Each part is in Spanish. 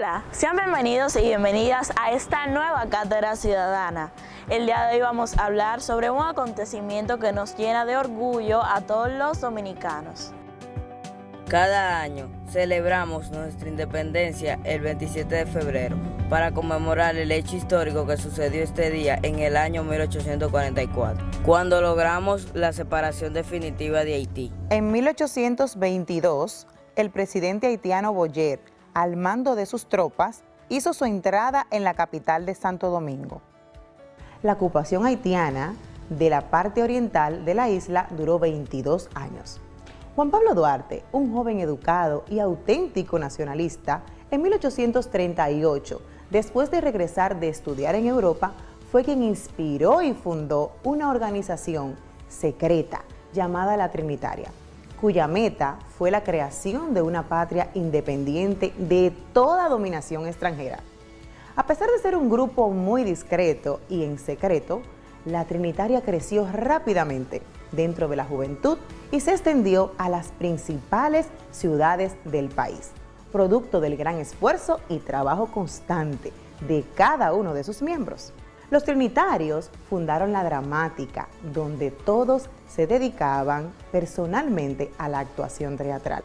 Hola, sean bienvenidos y bienvenidas a esta nueva Cátedra Ciudadana. El día de hoy vamos a hablar sobre un acontecimiento que nos llena de orgullo a todos los dominicanos. Cada año celebramos nuestra independencia el 27 de febrero para conmemorar el hecho histórico que sucedió este día en el año 1844, cuando logramos la separación definitiva de Haití. En 1822, el presidente haitiano Boyer, al mando de sus tropas, hizo su entrada en la capital de Santo Domingo. La ocupación haitiana de la parte oriental de la isla duró 22 años. Juan Pablo Duarte, un joven educado y auténtico nacionalista, en 1838, después de regresar de estudiar en Europa, fue quien inspiró y fundó una organización secreta llamada la Trinitaria, cuya meta fue la creación de una patria independiente de toda dominación extranjera. A pesar de ser un grupo muy discreto y en secreto, la Trinitaria creció rápidamente dentro de la juventud y se extendió a las principales ciudades del país, producto del gran esfuerzo y trabajo constante de cada uno de sus miembros. Los trinitarios fundaron la dramática, donde todos se dedicaban personalmente a la actuación teatral.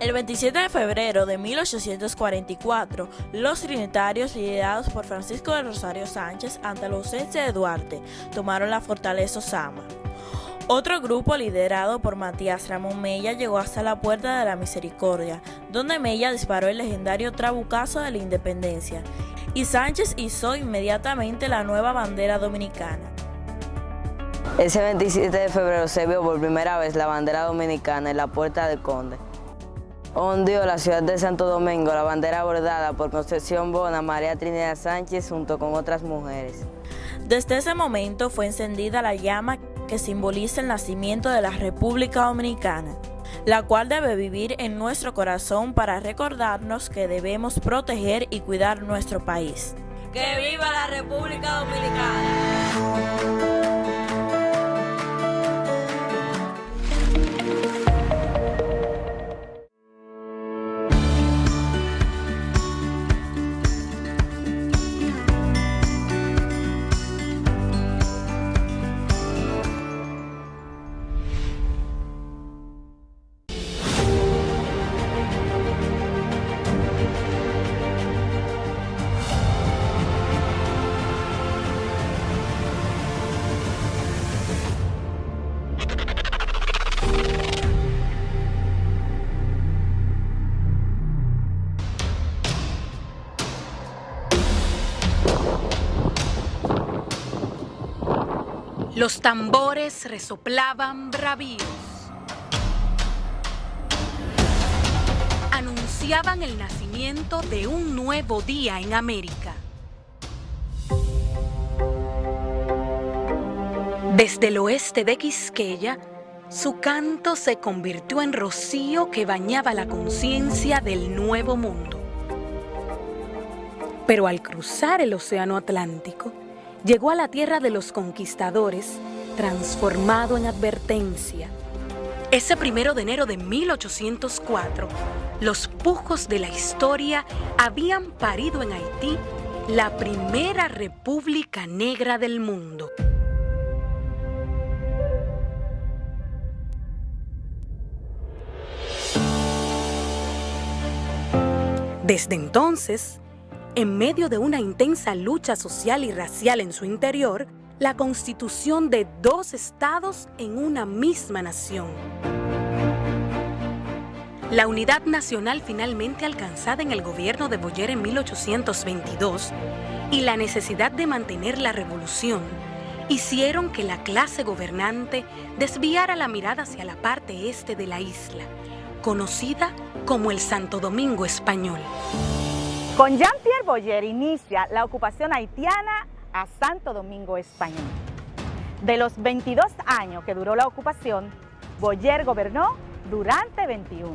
El 27 de febrero de 1844, los trinitarios, liderados por Francisco de Rosario Sánchez ante la ausencia de Duarte, tomaron la fortaleza Osama. Otro grupo, liderado por Matías Ramón Mella, llegó hasta la Puerta de la Misericordia, donde Mella disparó el legendario trabucazo de la independencia, y Sánchez izó inmediatamente la nueva bandera dominicana. Ese 27 de febrero se vio por primera vez la bandera dominicana en la Puerta del Conde. Ondeó la ciudad de Santo Domingo la bandera bordada por Concepción Bona, María Trinidad Sánchez junto con otras mujeres. Desde ese momento fue encendida la llama que simboliza el nacimiento de la República Dominicana, la cual debe vivir en nuestro corazón para recordarnos que debemos proteger y cuidar nuestro país. ¡Que viva la República Dominicana! Los tambores resoplaban bravíos. Anunciaban el nacimiento de un nuevo día en América. Desde el oeste de Quisqueya, su canto se convirtió en rocío que bañaba la conciencia del nuevo mundo. Pero al cruzar el océano Atlántico, llegó a la tierra de los conquistadores, transformado en advertencia. Ese 1 de enero de 1804, los pujos de la historia habían parido en Haití la primera república negra del mundo. Desde entonces, en medio de una intensa lucha social y racial en su interior, la constitución de 2 estados en una misma nación. La unidad nacional finalmente alcanzada en el gobierno de Boyer en 1822 y la necesidad de mantener la revolución hicieron que la clase gobernante desviara la mirada hacia la parte este de la isla, conocida como el Santo Domingo español. Con Jean-Pierre Boyer inicia la ocupación haitiana a Santo Domingo español. De los 22 años que duró la ocupación, Boyer gobernó durante 21.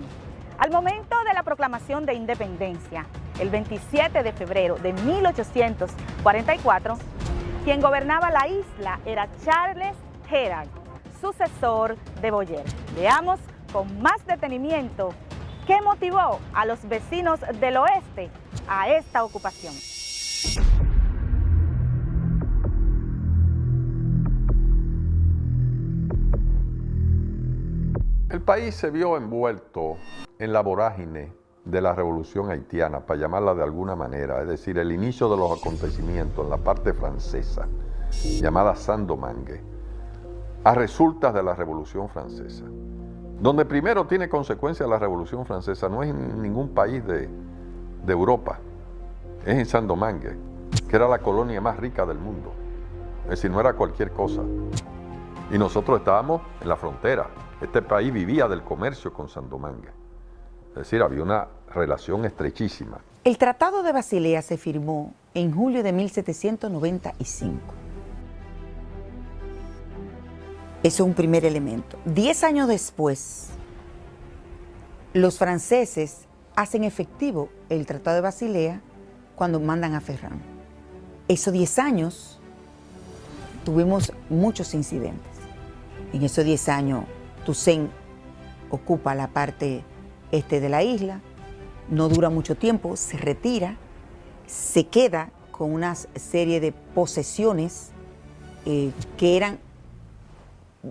Al momento de la proclamación de independencia, el 27 de febrero de 1844, quien gobernaba la isla era Charles Herald, sucesor de Boyer. Veamos con más detenimiento qué motivó a los vecinos del oeste a esta ocupación. El país se vio envuelto en la vorágine de la revolución haitiana, para llamarla de alguna manera, es decir, el inicio de los acontecimientos en la parte francesa, llamada Saint-Domingue, a resultas de la Revolución Francesa. Donde primero tiene consecuencias la Revolución Francesa no es en ningún país de Europa, es en Saint-Domingue, que era la colonia más rica del mundo, es decir, no era cualquier cosa. Y nosotros estábamos en la frontera. Este país vivía del comercio con Saint-Domingue. Es decir, había una relación estrechísima. El Tratado de Basilea se firmó en julio de 1795. Eso es un primer elemento. 10 años después, los franceses hacen efectivo el Tratado de Basilea cuando mandan a Ferrán. Esos 10 años tuvimos muchos incidentes. En esos 10 años, Toussaint ocupa la parte este de la isla, no dura mucho tiempo, se retira, se queda con una serie de posesiones que eran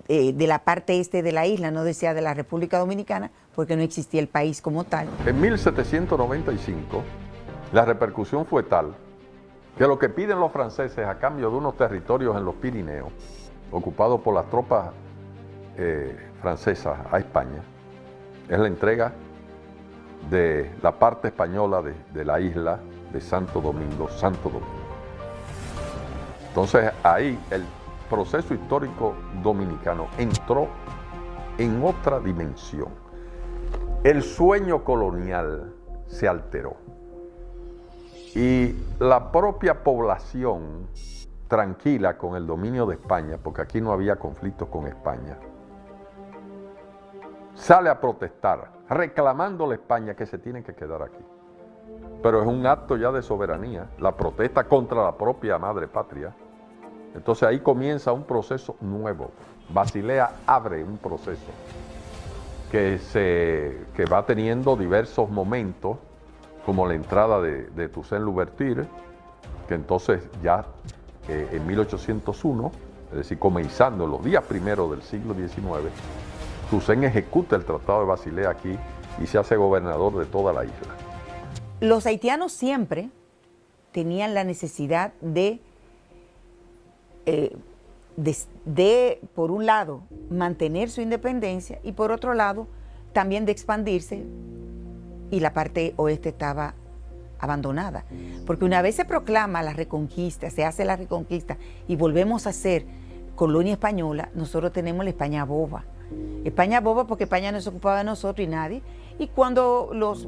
de la parte este de la isla, no decía de la República Dominicana, porque no existía el país como tal. En 1795, la repercusión fue tal que lo que piden los franceses a cambio de unos territorios en los Pirineos, ocupados por las tropas francesas a España, es la entrega de la parte española de la isla de Santo Domingo. Entonces ahí el proceso histórico dominicano entró en otra dimensión. El sueño colonial se alteró y la propia población, tranquila con el dominio de España, porque aquí no había conflictos con España, sale a protestar, reclamándole a España que se tiene que quedar aquí. Pero es un acto ya de soberanía, la protesta contra la propia madre patria. Entonces ahí comienza un proceso nuevo. Basilea abre un proceso que va teniendo diversos momentos, como la entrada de Toussaint Louverture, que entonces ya en 1801, es decir, comenzando los días primeros del siglo XIX, Toussaint ejecuta el Tratado de Basilea aquí y se hace gobernador de toda la isla. Los haitianos siempre tenían la necesidad de, por un lado, mantener su independencia y por otro lado, también de expandirse, y la parte oeste estaba abandonada. Porque una vez se proclama la reconquista, se hace la reconquista y volvemos a ser colonia española, nosotros tenemos la España boba. España boba porque España no se ocupaba de nosotros y nadie. Y cuando los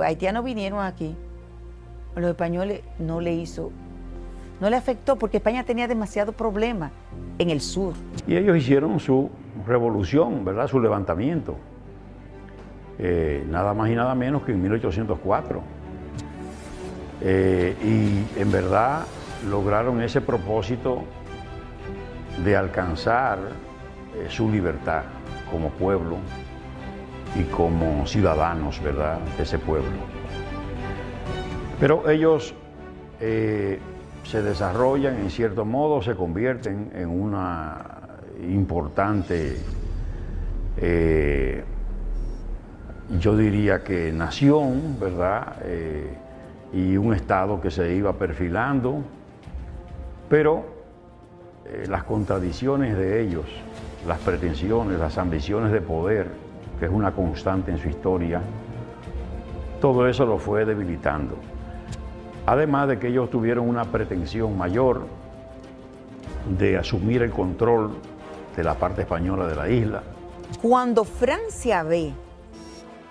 haitianos vinieron aquí, a los españoles no le afectó porque España tenía demasiado problema en el sur. Y ellos hicieron su revolución, ¿verdad? Su levantamiento. Nada más y nada menos que en 1804. Y en verdad lograron ese propósito de alcanzar su libertad como pueblo y como ciudadanos, ¿verdad?, de ese pueblo. Pero ellos se desarrollan, en cierto modo, se convierten en una importante, yo diría que nación, ¿verdad?, y un estado que se iba perfilando, pero las contradicciones de ellos, las pretensiones, las ambiciones de poder, que es una constante en su historia, todo eso lo fue debilitando. Además de que ellos tuvieron una pretensión mayor de asumir el control de la parte española de la isla. Cuando Francia ve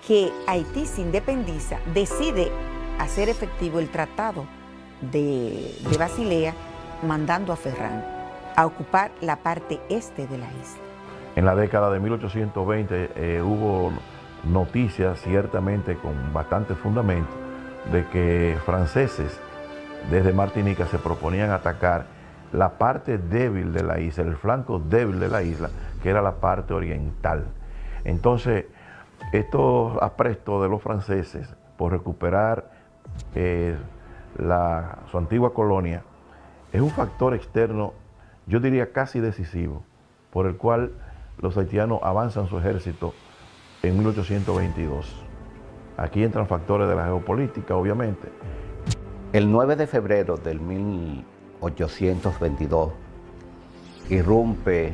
que Haití se independiza, decide hacer efectivo el Tratado de Basilea, mandando a Ferrán a ocupar la parte este de la isla. En la década de 1820 hubo noticias, ciertamente con bastante fundamento, de que franceses desde Martinica se proponían atacar la parte débil de la isla, el flanco débil de la isla, que era la parte oriental. Entonces, estos aprestos de los franceses por recuperar su antigua colonia es un factor externo, yo diría casi decisivo, por el cual los haitianos avanzan su ejército en 1822. Aquí entran factores de la geopolítica, obviamente. El 9 de febrero del 1822 irrumpe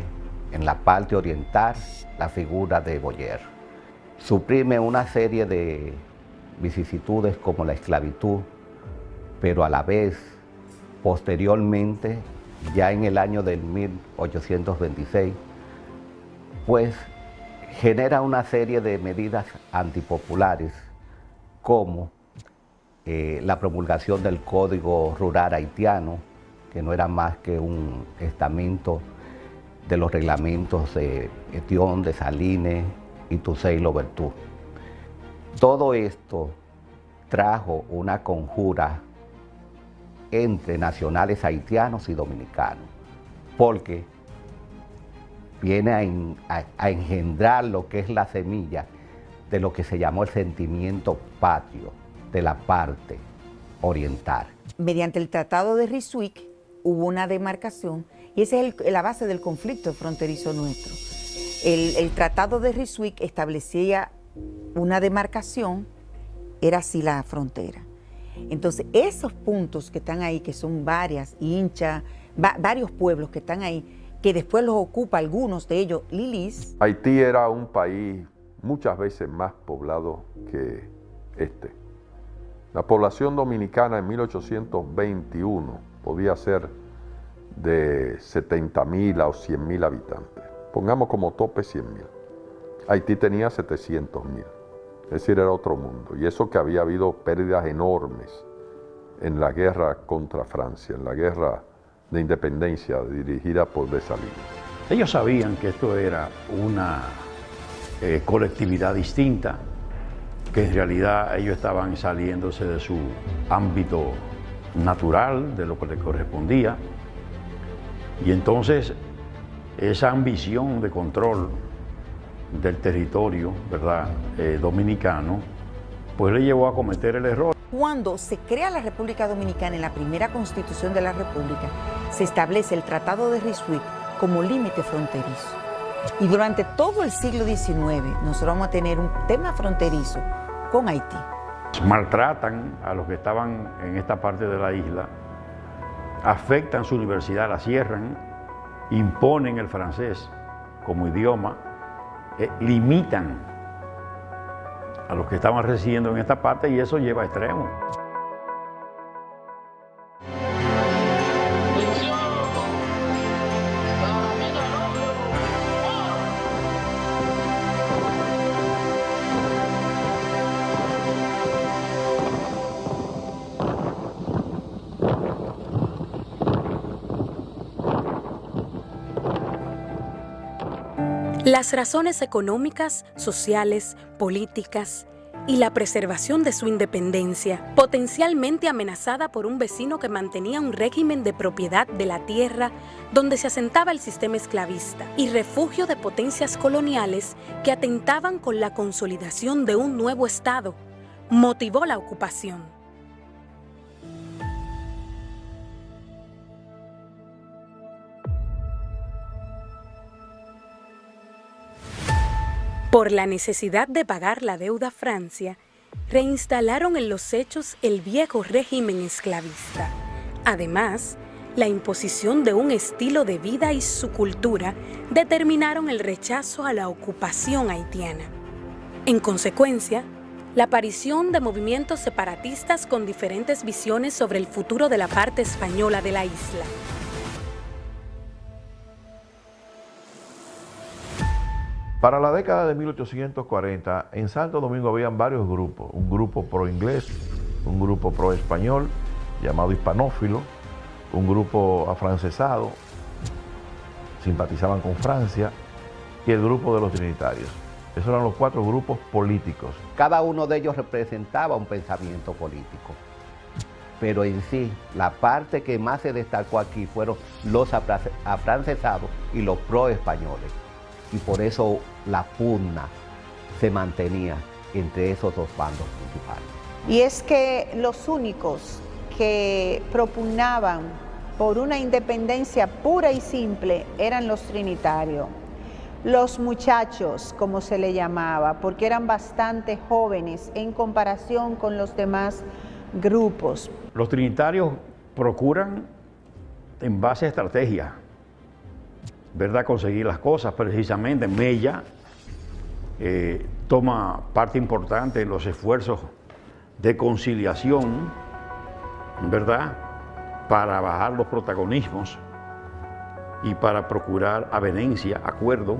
en la parte oriental la figura de Boyer. Suprime una serie de vicisitudes como la esclavitud, pero a la vez, posteriormente, ya en el año del 1826, pues genera una serie de medidas antipopulares como la promulgación del Código Rural Haitiano, que no era más que un estamento de los reglamentos de Etión, de Salines y Toussaint Louverture. Todo esto trajo una conjura entre nacionales haitianos y dominicanos, porque viene a engendrar lo que es la semilla de lo que se llamó el sentimiento patrio de la parte oriental. Mediante el Tratado de Ryswick hubo una demarcación y esa es la base del conflicto fronterizo nuestro. El Tratado de Ryswick establecía una demarcación, era así la frontera. Entonces, esos puntos que están ahí, que son varios pueblos que están ahí, que después los ocupa algunos de ellos, Lilis. Haití era un país muchas veces más poblado que este. La población dominicana en 1821 podía ser de 70.000 a 100.000 habitantes. Pongamos como tope 100.000. Haití tenía 700.000. Es decir, era otro mundo. Y eso que había habido pérdidas enormes en la guerra contra Francia, en la guerra de independencia dirigida por Dessalines. Ellos sabían que esto era una colectividad distinta, que en realidad ellos estaban saliéndose de su ámbito natural, de lo que les correspondía. Y entonces esa ambición de control del territorio, ¿verdad?, dominicano, pues le llevó a cometer el error. Cuando se crea la República Dominicana, en la primera constitución de la República, se establece el Tratado de Ryswick como límite fronterizo. Y durante todo el siglo XIX nosotros vamos a tener un tema fronterizo con Haití. Maltratan a los que estaban en esta parte de la isla, afectan su universidad, la cierran, imponen el francés como idioma, limitan a los que estaban residiendo en esta parte y eso lleva a extremos. Las razones económicas, sociales, políticas y la preservación de su independencia, potencialmente amenazada por un vecino que mantenía un régimen de propiedad de la tierra donde se asentaba el sistema esclavista, y refugio de potencias coloniales que atentaban con la consolidación de un nuevo Estado, motivó la ocupación. Por la necesidad de pagar la deuda a Francia, reinstalaron en los hechos el viejo régimen esclavista. Además, la imposición de un estilo de vida y su cultura determinaron el rechazo a la ocupación haitiana. En consecuencia, la aparición de movimientos separatistas con diferentes visiones sobre el futuro de la parte española de la isla. Para la década de 1840, en Santo Domingo habían varios grupos, un grupo pro-inglés, un grupo pro-español, llamado hispanófilo, un grupo afrancesado, simpatizaban con Francia, y el grupo de los trinitarios. Esos eran los 4 grupos políticos. Cada uno de ellos representaba un pensamiento político. Pero en sí, la parte que más se destacó aquí fueron los afrancesados y los pro-españoles. y por eso la pugna se mantenía entre esos dos bandos principales. Y es que los únicos que propugnaban por una independencia pura y simple eran los trinitarios. Los muchachos, como se le llamaba, porque eran bastante jóvenes en comparación con los demás grupos. Los trinitarios procuran, en base a estrategia, ¿verdad?, conseguir las cosas. Precisamente Mella toma parte importante en los esfuerzos de conciliación, ¿verdad?, para bajar los protagonismos y para procurar avenencia, acuerdo,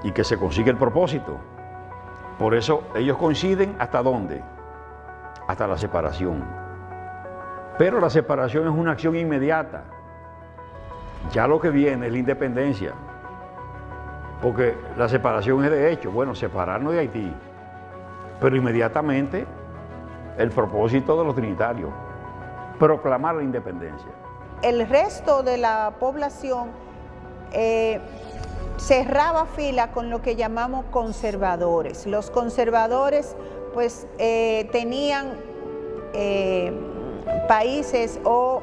y que se consiga el propósito. Por eso ellos coinciden ¿hasta dónde? Hasta la separación. Pero la separación es una acción inmediata. Ya lo que viene es la independencia. Porque la separación es de hecho, bueno, separarnos de Haití. Pero inmediatamente el propósito de los trinitarios, proclamar la independencia. El resto de la población cerraba fila con lo que llamamos conservadores. Los conservadores pues tenían países o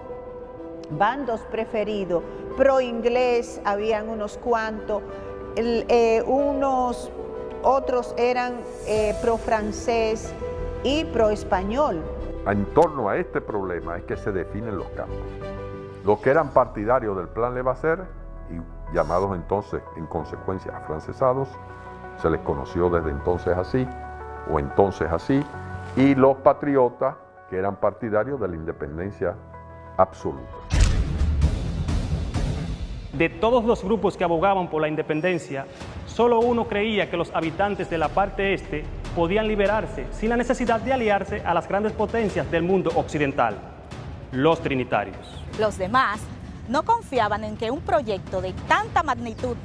bandos preferidos, pro inglés habían unos cuantos, unos otros eran pro francés y pro español. En torno a este problema es que se definen los campos. Los que eran partidarios del plan Levasseur y llamados entonces en consecuencia afrancesados, se les conoció desde entonces así, o entonces así, y los patriotas que eran partidarios de la independencia absoluta. De todos los grupos que abogaban por la independencia, solo uno creía que los habitantes de la parte este podían liberarse sin la necesidad de aliarse a las grandes potencias del mundo occidental, los trinitarios. Los demás no confiaban en que un proyecto de tanta magnitud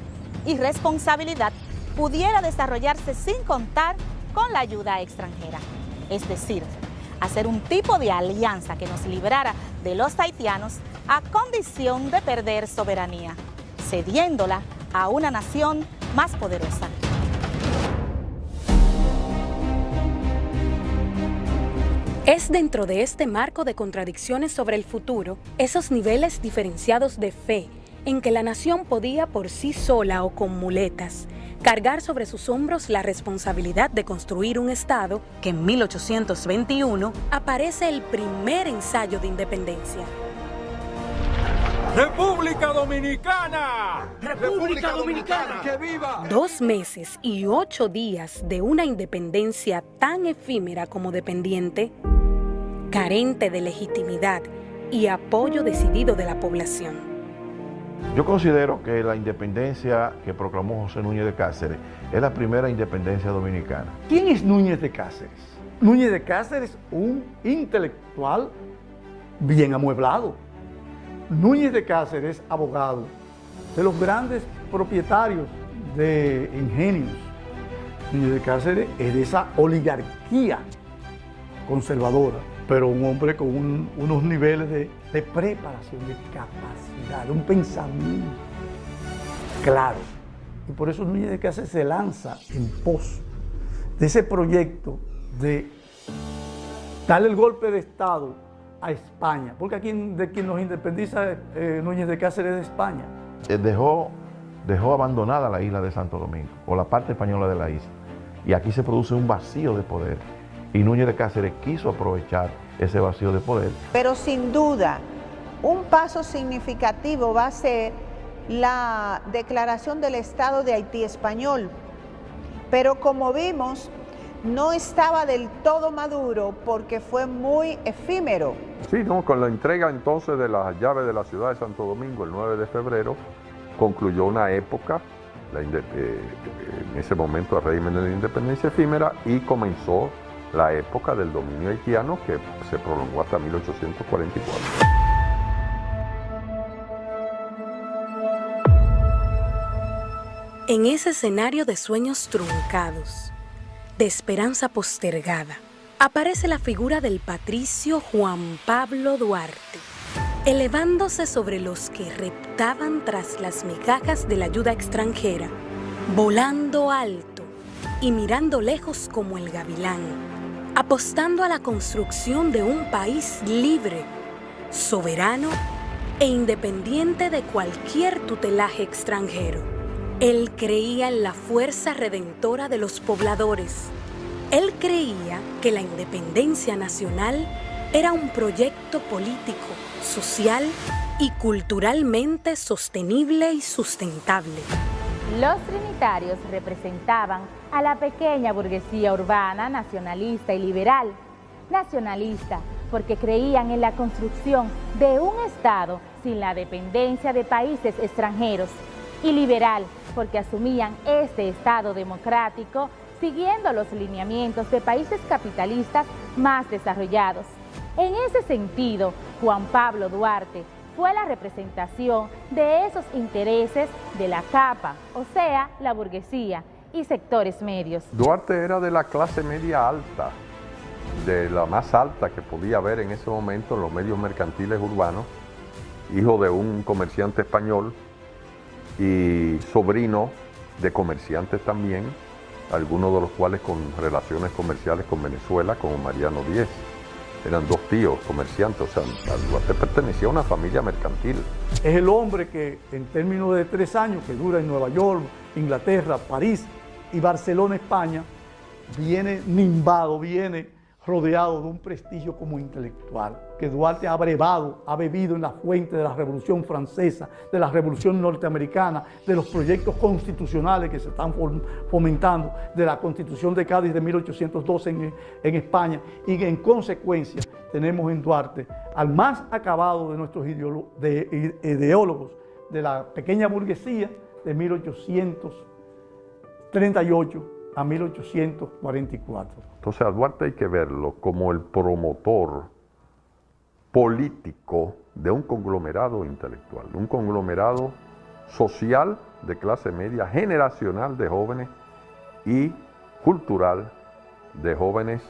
y responsabilidad pudiera desarrollarse sin contar con la ayuda extranjera. Es decir, hacer un tipo de alianza que nos librara de los haitianos a condición de perder soberanía, cediéndola a una nación más poderosa. Es dentro de este marco de contradicciones sobre el futuro, esos niveles diferenciados de fe en que la nación podía por sí sola o con muletas cargar sobre sus hombros la responsabilidad de construir un Estado, que en 1821 aparece el primer ensayo de independencia. ¡República Dominicana! ¡República Dominicana! ¡Que viva! 2 meses y 8 días de una independencia tan efímera como dependiente, carente de legitimidad y apoyo decidido de la población. Yo considero que la independencia que proclamó José Núñez de Cáceres es la primera independencia dominicana. ¿Quién es Núñez de Cáceres? Núñez de Cáceres, un intelectual bien amueblado. Núñez de Cáceres, abogado de los grandes propietarios de ingenios. Núñez de Cáceres es de esa oligarquía conservadora, pero un hombre con unos niveles de preparación, de capacidad, de un pensamiento claro. Y por eso Núñez de Cáceres se lanza en pos de ese proyecto de darle el golpe de Estado a España, porque aquí de quien nos independiza Núñez de Cáceres de España. Dejó abandonada la isla de Santo Domingo, o la parte española de la isla, y aquí se produce un vacío de poder, y Núñez de Cáceres quiso aprovechar ese vacío de poder. Pero sin duda, un paso significativo va a ser la declaración del Estado de Haití español, pero como vimos, no estaba del todo maduro porque fue muy efímero. Sí, no, con la entrega entonces de las llaves de la ciudad de Santo Domingo el 9 de febrero, concluyó una época, en ese momento el régimen de la independencia efímera, y comenzó la época del dominio haitiano que se prolongó hasta 1844. En ese escenario de sueños truncados, de esperanza postergada, aparece la figura del patricio Juan Pablo Duarte, elevándose sobre los que reptaban tras las migajas de la ayuda extranjera volando alto y mirando lejos como el gavilán, apostando a la construcción de un país libre, soberano e independiente de cualquier tutelaje extranjero. Él creía en la fuerza redentora de los pobladores. Él creía que la independencia nacional era un proyecto político, social y culturalmente sostenible y sustentable. Los trinitarios representaban a la pequeña burguesía urbana nacionalista y liberal. Nacionalista porque creían en la construcción de un Estado sin la dependencia de países extranjeros, y liberal porque asumían este Estado democrático siguiendo los lineamientos de países capitalistas más desarrollados. En ese sentido, Juan Pablo Duarte fue la representación de esos intereses de la capa, o sea, la burguesía y sectores medios. Duarte era de la clase media alta, de la más alta que podía haber en ese momento en los medios mercantiles urbanos, hijo de un comerciante español y sobrino de comerciantes también, algunos de los cuales con relaciones comerciales con Venezuela, como Mariano Díez. Eran dos tíos comerciantes, o sea, Duarte pertenecía a una familia mercantil. Es el hombre que en términos de 3 años que dura en Nueva York, Inglaterra, París y Barcelona, España, viene nimbado, viene rodeado de un prestigio como intelectual, que Duarte ha brevado, ha bebido en la fuente de la Revolución Francesa, de la Revolución Norteamericana, de los proyectos constitucionales que se están fomentando, de la Constitución de Cádiz de 1812 en España, y que en consecuencia tenemos en Duarte al más acabado de nuestros ideólogos de la pequeña burguesía de 1838 a 1844. Entonces a Duarte hay que verlo como el promotor político de un conglomerado intelectual, de un conglomerado social de clase media, generacional de jóvenes y cultural de jóvenes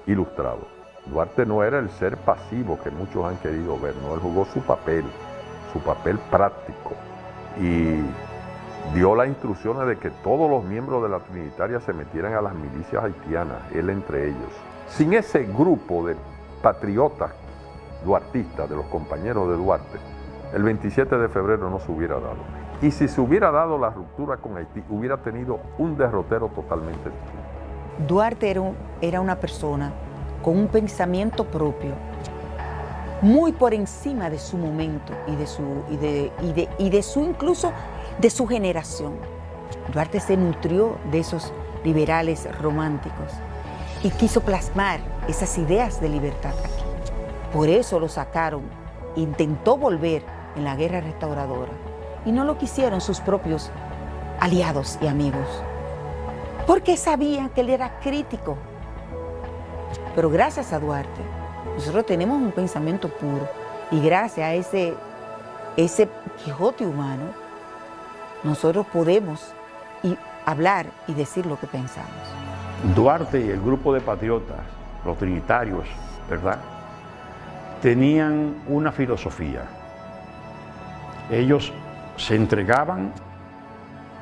ilustrados. Duarte no era el ser pasivo que muchos han querido ver, no, él jugó su papel práctico y dio las instrucciones de que todos los miembros de la Trinitaria se metieran a las milicias haitianas, él entre ellos. Sin ese grupo de patriotas duartistas, de los compañeros de Duarte, el 27 de febrero no se hubiera dado. Y si se hubiera dado la ruptura con Haití, hubiera tenido un derrotero totalmente distinto. Duarte era una persona con un pensamiento propio, muy por encima de su momento y de su generación. Duarte se nutrió de esos liberales románticos y quiso plasmar esas ideas de libertad aquí. Por eso lo sacaron, intentó volver en la guerra restauradora y no lo quisieron sus propios aliados y amigos, porque sabían que él era crítico. Pero gracias a Duarte, nosotros tenemos un pensamiento puro y gracias a ese Quijote humano, nosotros podemos hablar y decir lo que pensamos. Duarte y el grupo de patriotas, los trinitarios, ¿verdad?, tenían una filosofía. Ellos se entregaban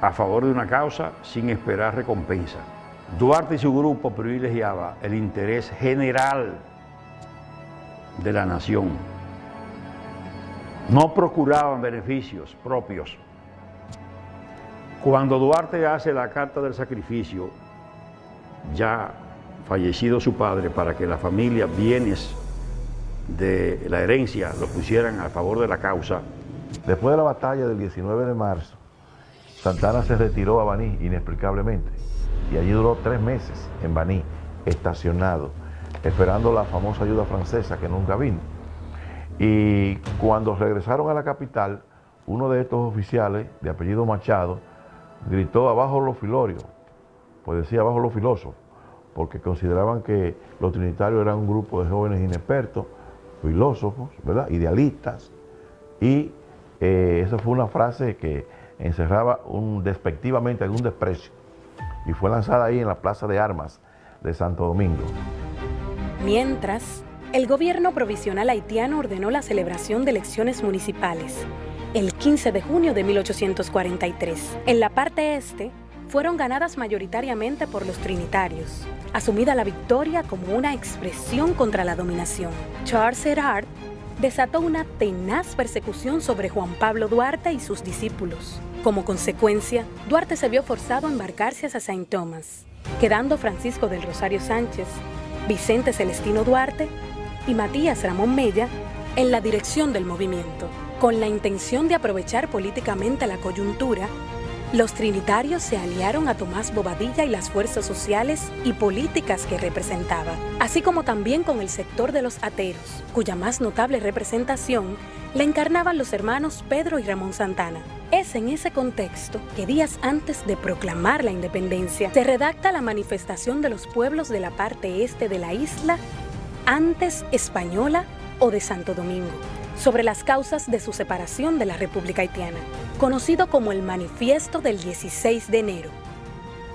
a favor de una causa sin esperar recompensa. Duarte y su grupo privilegiaba el interés general de la nación. No procuraban beneficios propios. Cuando Duarte hace la carta del sacrificio, ya fallecido su padre, para que la familia, bienes de la herencia, lo pusieran a favor de la causa. Después de la batalla del 19 de marzo, Santana se retiró a Baní inexplicablemente y allí duró 3 meses en Baní, estacionado, esperando la famosa ayuda francesa que nunca vino. Y cuando regresaron a la capital, uno de estos oficiales, de apellido Machado, gritó abajo los filorios, pues decía abajo los filósofos, porque consideraban que los trinitarios eran un grupo de jóvenes inexpertos, filósofos, ¿verdad?, idealistas, y esa fue una frase que encerraba despectivamente algún desprecio, y fue lanzada ahí en la Plaza de Armas de Santo Domingo. Mientras, el gobierno provisional haitiano ordenó la celebración de elecciones municipales el 15 de junio de 1843. En la parte este, fueron ganadas mayoritariamente por los trinitarios, asumida la victoria como una expresión contra la dominación. Charles Erard desató una tenaz persecución sobre Juan Pablo Duarte y sus discípulos. Como consecuencia, Duarte se vio forzado a embarcarse hacia Saint Thomas, quedando Francisco del Rosario Sánchez, Vicente Celestino Duarte y Matías Ramón Mella en la dirección del movimiento. Con la intención de aprovechar políticamente la coyuntura, los trinitarios se aliaron a Tomás Bobadilla y las fuerzas sociales y políticas que representaba, así como también con el sector de los ateros, cuya más notable representación la encarnaban los hermanos Pedro y Ramón Santana. Es en ese contexto que días antes de proclamar la independencia se redacta la manifestación de los pueblos de la parte este de la isla, antes española o de Santo Domingo, sobre las causas de su separación de la República Haitiana, conocido como el Manifiesto del 16 de enero,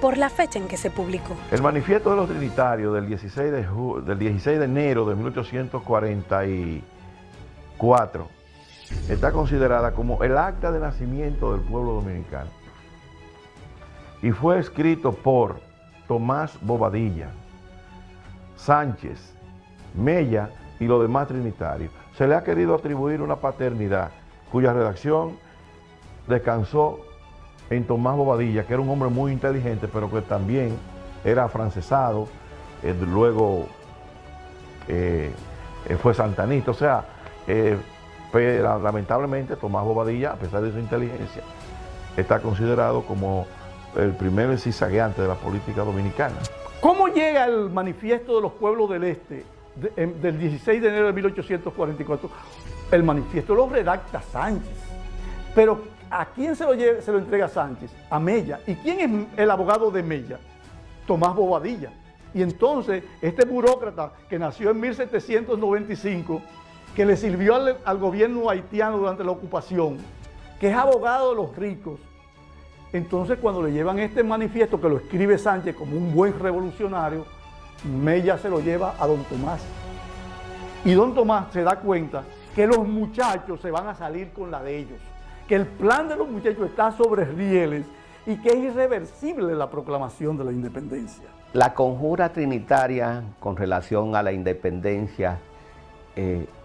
por la fecha en que se publicó. El Manifiesto de los Trinitarios del 16 de enero de 1844 está considerada como el acta de nacimiento del pueblo dominicano y fue escrito por Tomás Bobadilla, Sánchez, Mella y los demás trinitarios. Se le ha querido atribuir una paternidad cuya redacción descansó en Tomás Bobadilla, que era un hombre muy inteligente, pero que también era afrancesado, luego fue santanista. O sea, lamentablemente Tomás Bobadilla, a pesar de su inteligencia, está considerado como el primer cizagueante de la política dominicana. ¿Cómo llega el Manifiesto de los Pueblos del Este del 16 de enero de 1844? El manifiesto lo redacta Sánchez, pero ¿a quién se lo entrega Sánchez? A Mella. ¿Y quién es el abogado de Mella? Tomás Bobadilla. Y entonces este burócrata que nació en 1795, que le sirvió al gobierno haitiano durante la ocupación, que es abogado de los ricos, entonces cuando le llevan este manifiesto que lo escribe Sánchez como un buen revolucionario, Mella se lo lleva a don Tomás. Y don Tomás se da cuenta que los muchachos se van a salir con la de ellos, que el plan de los muchachos está sobre rieles y que es irreversible la proclamación de la independencia. La conjura trinitaria con relación a la independencia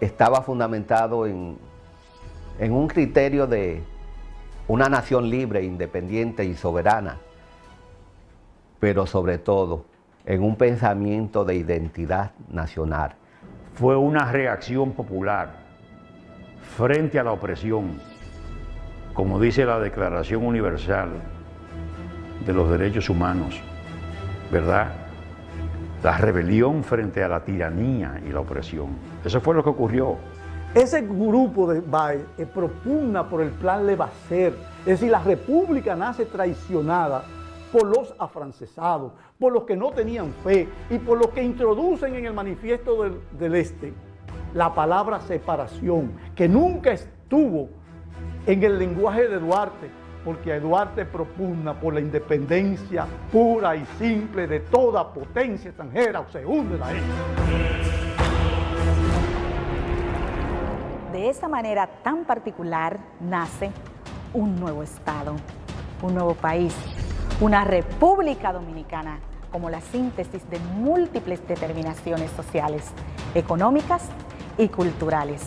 estaba fundamentado en un criterio de una nación libre, independiente y soberana, pero sobre todo en un pensamiento de identidad nacional. Fue una reacción popular frente a la opresión, como dice la Declaración Universal de los Derechos Humanos, ¿verdad? La rebelión frente a la tiranía y la opresión. Eso fue lo que ocurrió. Ese grupo de Baez propugna por el plan Levasseur, es decir, la república nace traicionada por los afrancesados, por los que no tenían fe y por los que introducen en el Manifiesto del Este la palabra separación, que nunca estuvo en el lenguaje de Duarte, porque Duarte propugna por la independencia pura y simple de toda potencia extranjera, o se hunde la isla. De esa manera tan particular nace un nuevo Estado, un nuevo país, una República Dominicana, como la síntesis de múltiples determinaciones sociales, económicas y culturales,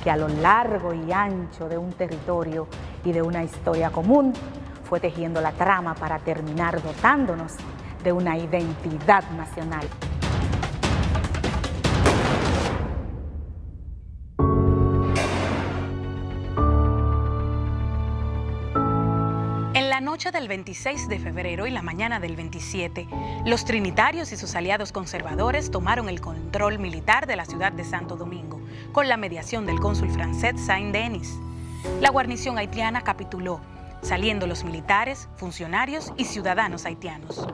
que a lo largo y ancho de un territorio y de una historia común fue tejiendo la trama para terminar dotándonos de una identidad nacional. En la noche del 26 de febrero y la mañana del 27, los trinitarios y sus aliados conservadores tomaron el control militar de la ciudad de Santo Domingo, con la mediación del cónsul francés Saint-Denis. La guarnición haitiana capituló, saliendo los militares, funcionarios y ciudadanos haitianos.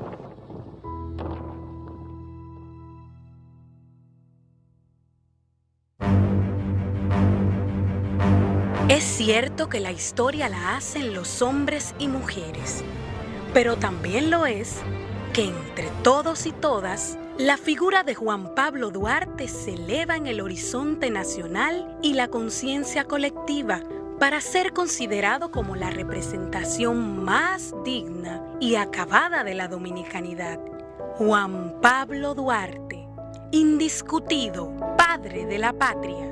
Es cierto que la historia la hacen los hombres y mujeres, pero también lo es que entre todos y todas, la figura de Juan Pablo Duarte se eleva en el horizonte nacional y la conciencia colectiva para ser considerado como la representación más digna y acabada de la dominicanidad, Juan Pablo Duarte, indiscutido padre de la patria.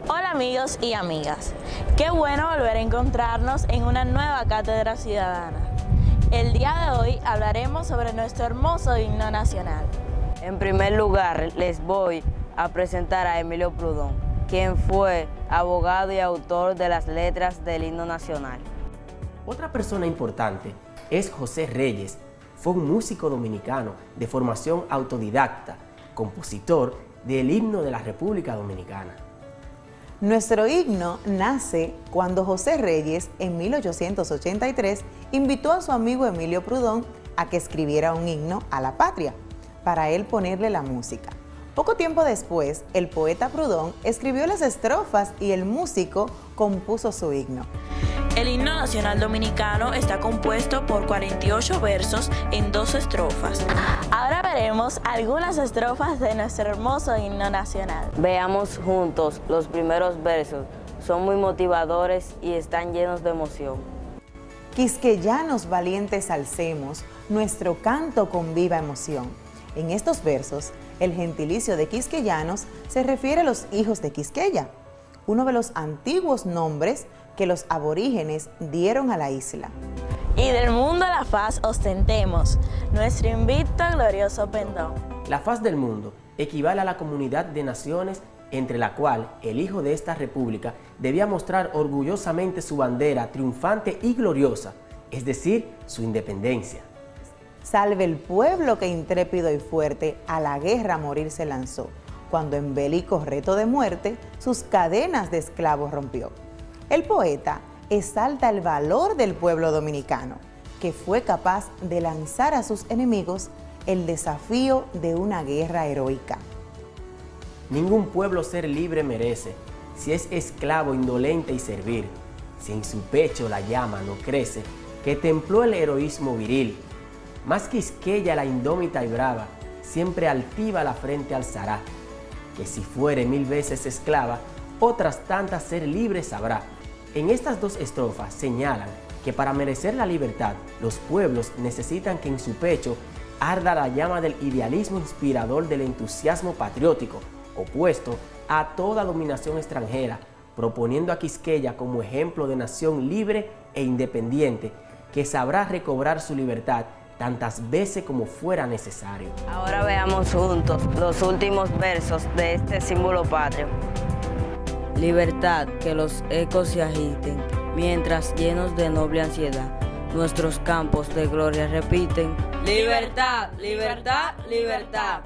Hola amigos y amigas, qué bueno volver a encontrarnos en una nueva Cátedra Ciudadana. El día de hoy hablaremos sobre nuestro hermoso himno nacional. En primer lugar, les voy a presentar a Emilio Prudón, quien fue abogado y autor de las letras del himno nacional. Otra persona importante es José Reyes. Fue un músico dominicano de formación autodidacta, compositor del himno de la República Dominicana. Nuestro himno nace cuando José Reyes, en 1883, invitó a su amigo Emilio Prudón a que escribiera un himno a la patria, para él ponerle la música. Poco tiempo después, el poeta Prudón escribió las estrofas y el músico compuso su himno. El himno nacional dominicano está compuesto por 48 versos en 2 estrofas. Ahora veremos algunas estrofas de nuestro hermoso himno nacional. Veamos juntos los primeros versos. Son muy motivadores y están llenos de emoción. Quisqueyanos valientes alcemos, nuestro canto con viva emoción. En estos versos, el gentilicio de quisqueyanos se refiere a los hijos de Quisqueya, uno de los antiguos nombres que los aborígenes dieron a la isla. Y del mundo a la faz ostentemos nuestro invicto glorioso pendón. La faz del mundo equivale a la comunidad de naciones entre la cual el hijo de esta república debía mostrar orgullosamente su bandera triunfante y gloriosa, es decir, su independencia. Salve el pueblo que intrépido y fuerte a la guerra morir se lanzó, cuando en bélico reto de muerte sus cadenas de esclavos rompió. El poeta exalta el valor del pueblo dominicano, que fue capaz de lanzar a sus enemigos el desafío de una guerra heroica. Ningún pueblo ser libre merece, si es esclavo indolente y servir, si en su pecho la llama no crece, que templó el heroísmo viril. Más Quisqueya la indómita y brava, siempre altiva la frente alzará, que si fuere 1000 veces esclava, otras tantas ser libre sabrá. En estas 2 estrofas señalan que para merecer la libertad, los pueblos necesitan que en su pecho arda la llama del idealismo inspirador del entusiasmo patriótico, opuesto a toda dominación extranjera, proponiendo a Quisqueya como ejemplo de nación libre e independiente, que sabrá recobrar su libertad tantas veces como fuera necesario. Ahora veamos juntos los últimos versos de este símbolo patrio. Libertad, que los ecos se agiten, mientras llenos de noble ansiedad, nuestros campos de gloria repiten. Libertad, libertad, libertad.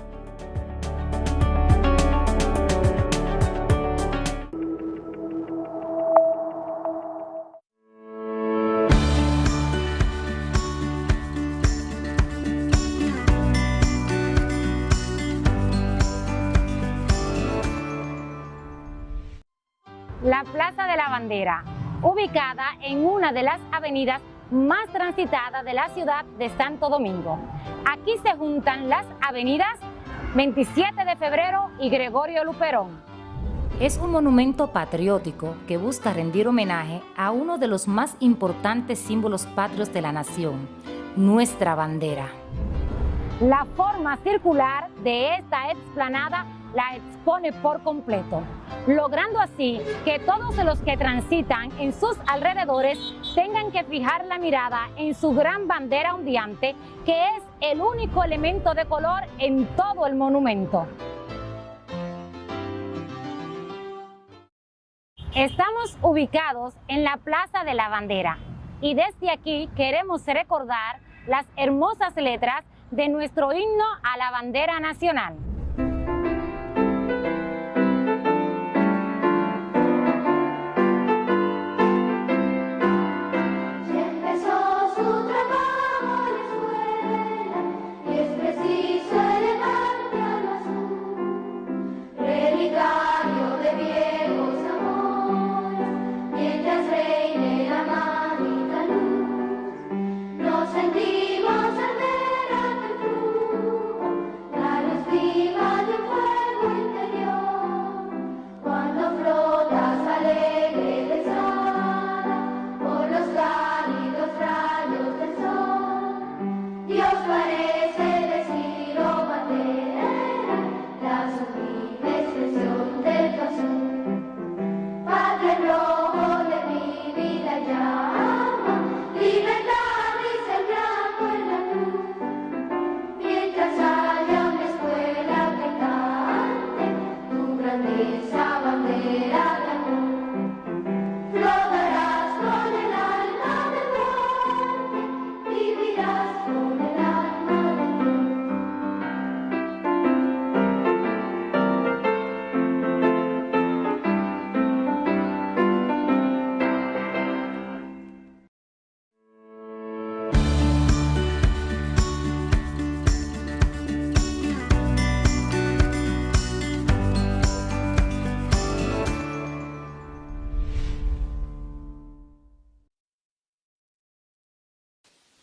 La Plaza de la Bandera, ubicada en una de las avenidas más transitadas de la ciudad de Santo Domingo. Aquí se juntan las avenidas 27 de febrero y Gregorio Luperón. Es un monumento patriótico que busca rendir homenaje a uno de los más importantes símbolos patrios de la nación, nuestra bandera. La forma circular de esta explanada la expone por completo, logrando así que todos los que transitan en sus alrededores tengan que fijar la mirada en su gran bandera ondeante, que es el único elemento de color en todo el monumento. Estamos ubicados en la Plaza de la Bandera y desde aquí queremos recordar las hermosas letras de nuestro himno a la bandera nacional.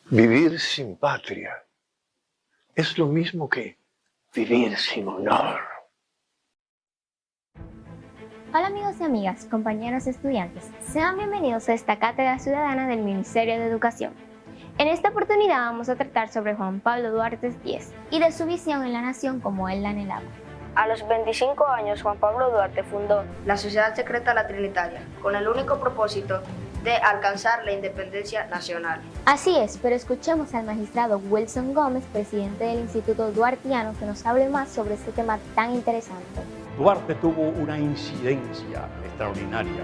Vivir sin patria es lo mismo que vivir sin honor. Hola amigos y amigas, compañeros estudiantes, sean bienvenidos a esta Cátedra Ciudadana del Ministerio de Educación. En esta oportunidad vamos a tratar sobre Juan Pablo Duarte Díez y de su visión en la nación como él la anhelaba. A los 25 años, Juan Pablo Duarte fundó la Sociedad Secreta La Trinitaria, con el único propósito de alcanzar la independencia nacional. Así es, pero escuchemos al magistrado Wilson Gómez, presidente del Instituto Duartiano, que nos hable más sobre este tema tan interesante. Duarte tuvo una incidencia extraordinaria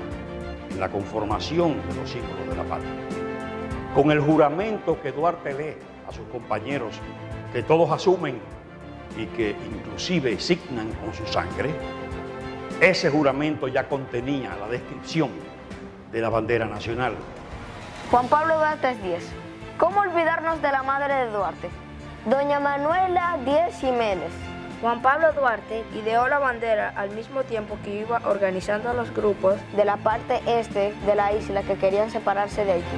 en la conformación de los símbolos de la patria. Con el juramento que Duarte lee a sus compañeros, que todos asumen y que inclusive signan con su sangre, ese juramento ya contenía la descripción de la bandera nacional. Juan Pablo Duarte Díez. ¿Cómo olvidarnos de la madre de Duarte? Doña Manuela Díez Jiménez. Juan Pablo Duarte ideó la bandera al mismo tiempo que iba organizando a los grupos de la parte este de la isla que querían separarse de Haití.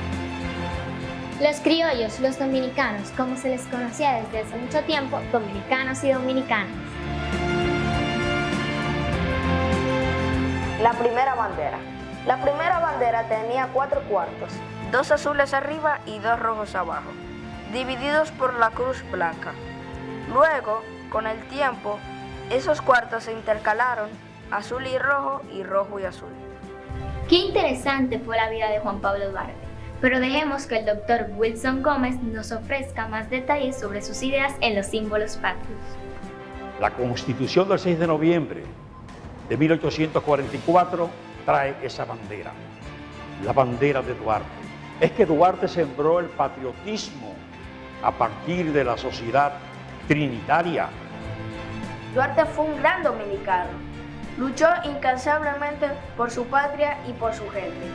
Los criollos, los dominicanos, como se les conocía desde hace mucho tiempo, dominicanos y dominicanas. La primera bandera. La primera bandera tenía 4 cuartos, 2 azules arriba y 2 rojos abajo, divididos por la cruz blanca. Luego, con el tiempo, esos cuartos se intercalaron, azul y rojo y azul. Qué interesante fue la vida de Juan Pablo Duarte, pero dejemos que el doctor Wilson Gómez nos ofrezca más detalles sobre sus ideas en los símbolos patrios. La Constitución del 6 de noviembre de 1844 trae esa bandera, la bandera de Duarte. Es que Duarte sembró el patriotismo a partir de la sociedad trinitaria. Duarte fue un gran dominicano. Luchó incansablemente por su patria y por su gente.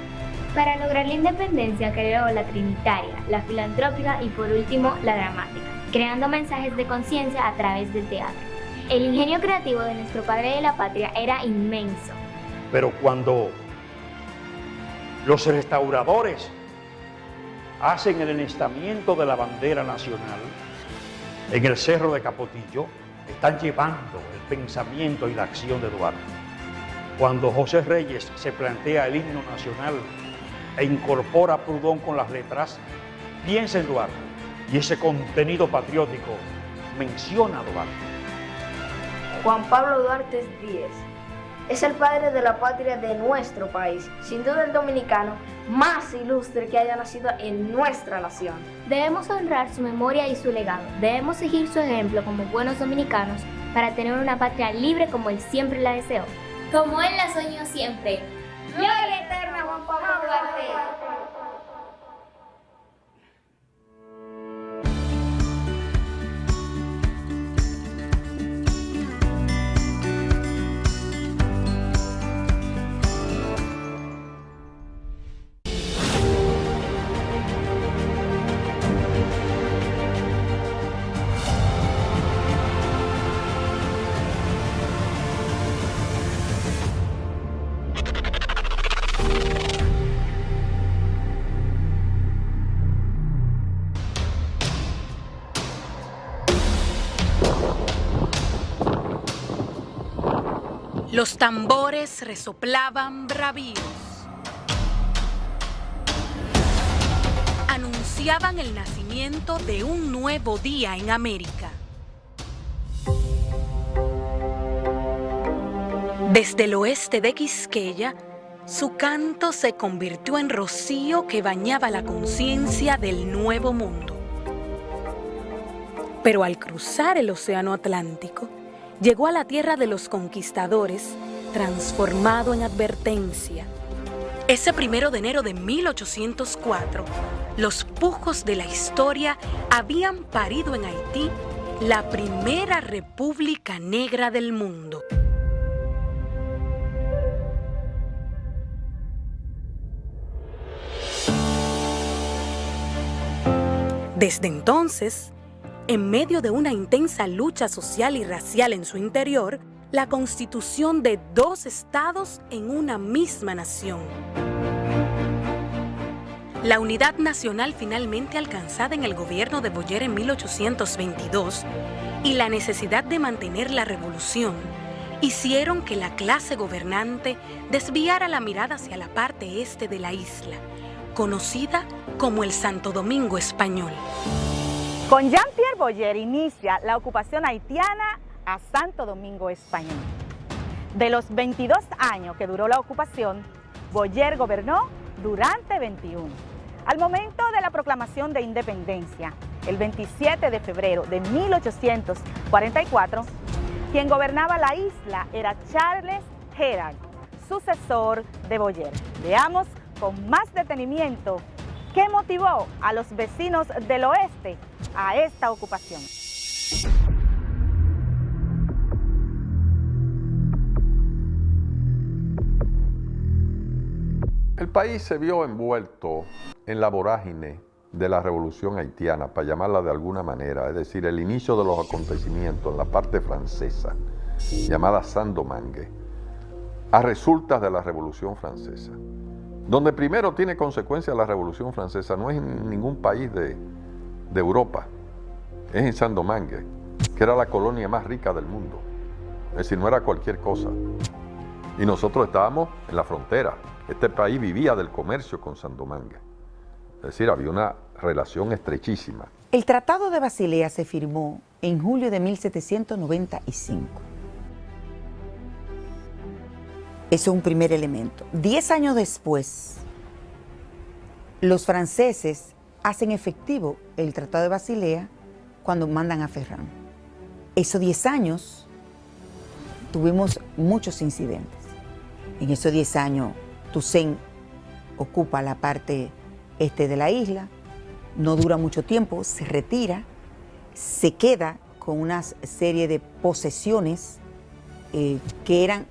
Para lograr la independencia creó la trinitaria, la filantrópica y por último la dramática, creando mensajes de conciencia a través del teatro. El ingenio creativo de nuestro padre de la patria era inmenso. Pero cuando los restauradores hacen el enhestamiento de la bandera nacional en el Cerro de Capotillo, están llevando el pensamiento y la acción de Duarte. Cuando José Reyes se plantea el himno nacional e incorpora a Proudhon con las letras, piensa en Duarte y ese contenido patriótico menciona a Duarte. Juan Pablo Duarte Díez es el padre de la patria de nuestro país, sin duda el dominicano más ilustre que haya nacido en nuestra nación. Debemos honrar su memoria y su legado, debemos seguir su ejemplo como buenos dominicanos para tener una patria libre como él siempre la deseó. Como él la soñó siempre. ¡Gloria eterna, Juan Pablo Duarte! Los tambores resoplaban bravíos. Anunciaban el nacimiento de un nuevo día en América. Desde el oeste de Quisqueya, su canto se convirtió en rocío que bañaba la conciencia del nuevo mundo. Pero al cruzar el océano Atlántico, llegó a la tierra de los conquistadores, transformado en advertencia. Ese 1 de enero de 1804, los pujos de la historia habían parido en Haití la primera república negra del mundo. Desde entonces, en medio de una intensa lucha social y racial en su interior, la constitución de 2 estados en una misma nación. La unidad nacional finalmente alcanzada en el gobierno de Boyer en 1822 y la necesidad de mantener la revolución hicieron que la clase gobernante desviara la mirada hacia la parte este de la isla, conocida como el Santo Domingo Español. Con Jean-Pierre Boyer inicia la ocupación haitiana a Santo Domingo Español. De los 22 años que duró la ocupación, Boyer gobernó durante 21. Al momento de la proclamación de independencia, el 27 de febrero de 1844, quien gobernaba la isla era Charles Herald, sucesor de Boyer. Veamos con más detenimiento qué motivó a los vecinos del oeste a esta ocupación. El país se vio envuelto en la vorágine de la revolución haitiana, para llamarla de alguna manera, es decir, el inicio de los acontecimientos en la parte francesa, llamada Saint-Domingue, a resultas de la Revolución Francesa. Donde primero tiene consecuencias la Revolución Francesa no es en ningún país de Europa, es en Saint-Domingue, que era la colonia más rica del mundo, es decir, no era cualquier cosa. Y nosotros estábamos en la frontera. Este país vivía del comercio con Saint-Domingue. Es decir, había una relación estrechísima. El Tratado de Basilea se firmó en julio de 1795. Eso es un primer elemento. 10 años después, los franceses hacen efectivo el Tratado de Basilea cuando mandan a Ferrand. Esos 10 años tuvimos muchos incidentes. En esos 10 años, Toussaint ocupa la parte este de la isla, no dura mucho tiempo, se retira, se queda con una serie de posesiones que eran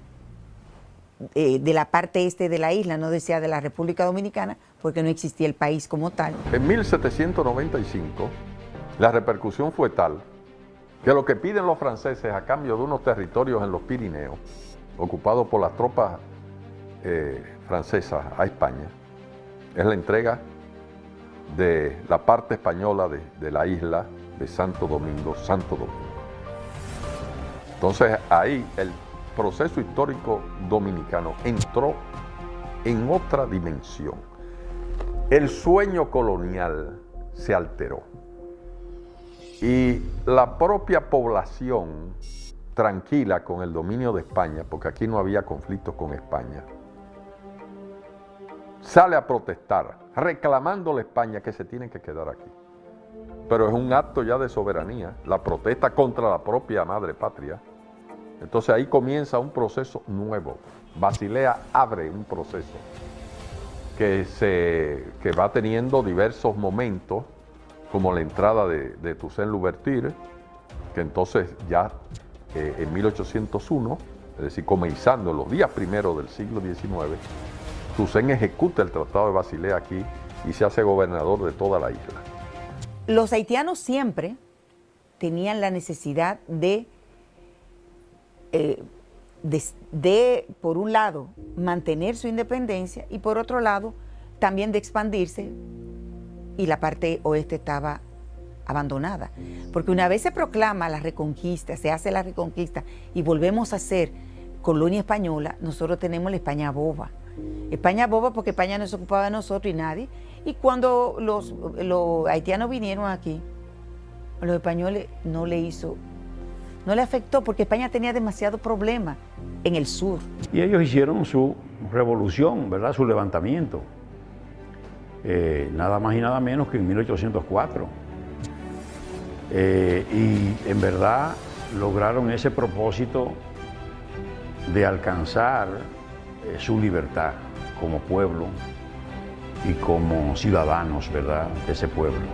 de la parte este de la isla, no decía de la República Dominicana, porque no existía el país como tal. En 1795, la repercusión fue tal que lo que piden los franceses a cambio de unos territorios en los Pirineos, ocupados por las tropas francesas a España, es la entrega de la parte española de la isla de Santo Domingo. Entonces ahí el proceso histórico dominicano entró en otra dimensión. El sueño colonial se alteró y la propia población, tranquila con el dominio de España, porque aquí no había conflictos con España, sale a protestar, reclamándole a España que se tienen que quedar aquí. Pero es un acto ya de soberanía, la protesta contra la propia madre patria. Entonces ahí comienza un proceso nuevo. Basilea abre un proceso que va teniendo diversos momentos, como la entrada de Toussaint Louverture, que entonces ya en 1801, es decir, comenzando los días primeros del siglo XIX, Toussaint ejecuta el Tratado de Basilea aquí y se hace gobernador de toda la isla. Los haitianos siempre tenían la necesidad de, por un lado, mantener su independencia y por otro lado, también de expandirse, y la parte oeste estaba abandonada. Porque una vez se proclama la reconquista, se hace la reconquista y volvemos a ser colonia española, nosotros tenemos la España boba. España boba porque España no se ocupaba de nosotros y nadie. Y cuando los haitianos vinieron aquí, a los españoles no le afectó porque España tenía demasiados problemas en el sur. Y ellos hicieron su revolución, ¿verdad? Su levantamiento. Nada más y nada menos que en 1804. Y en verdad lograron ese propósito de alcanzar su libertad como pueblo y como ciudadanos, ¿verdad?, de ese pueblo.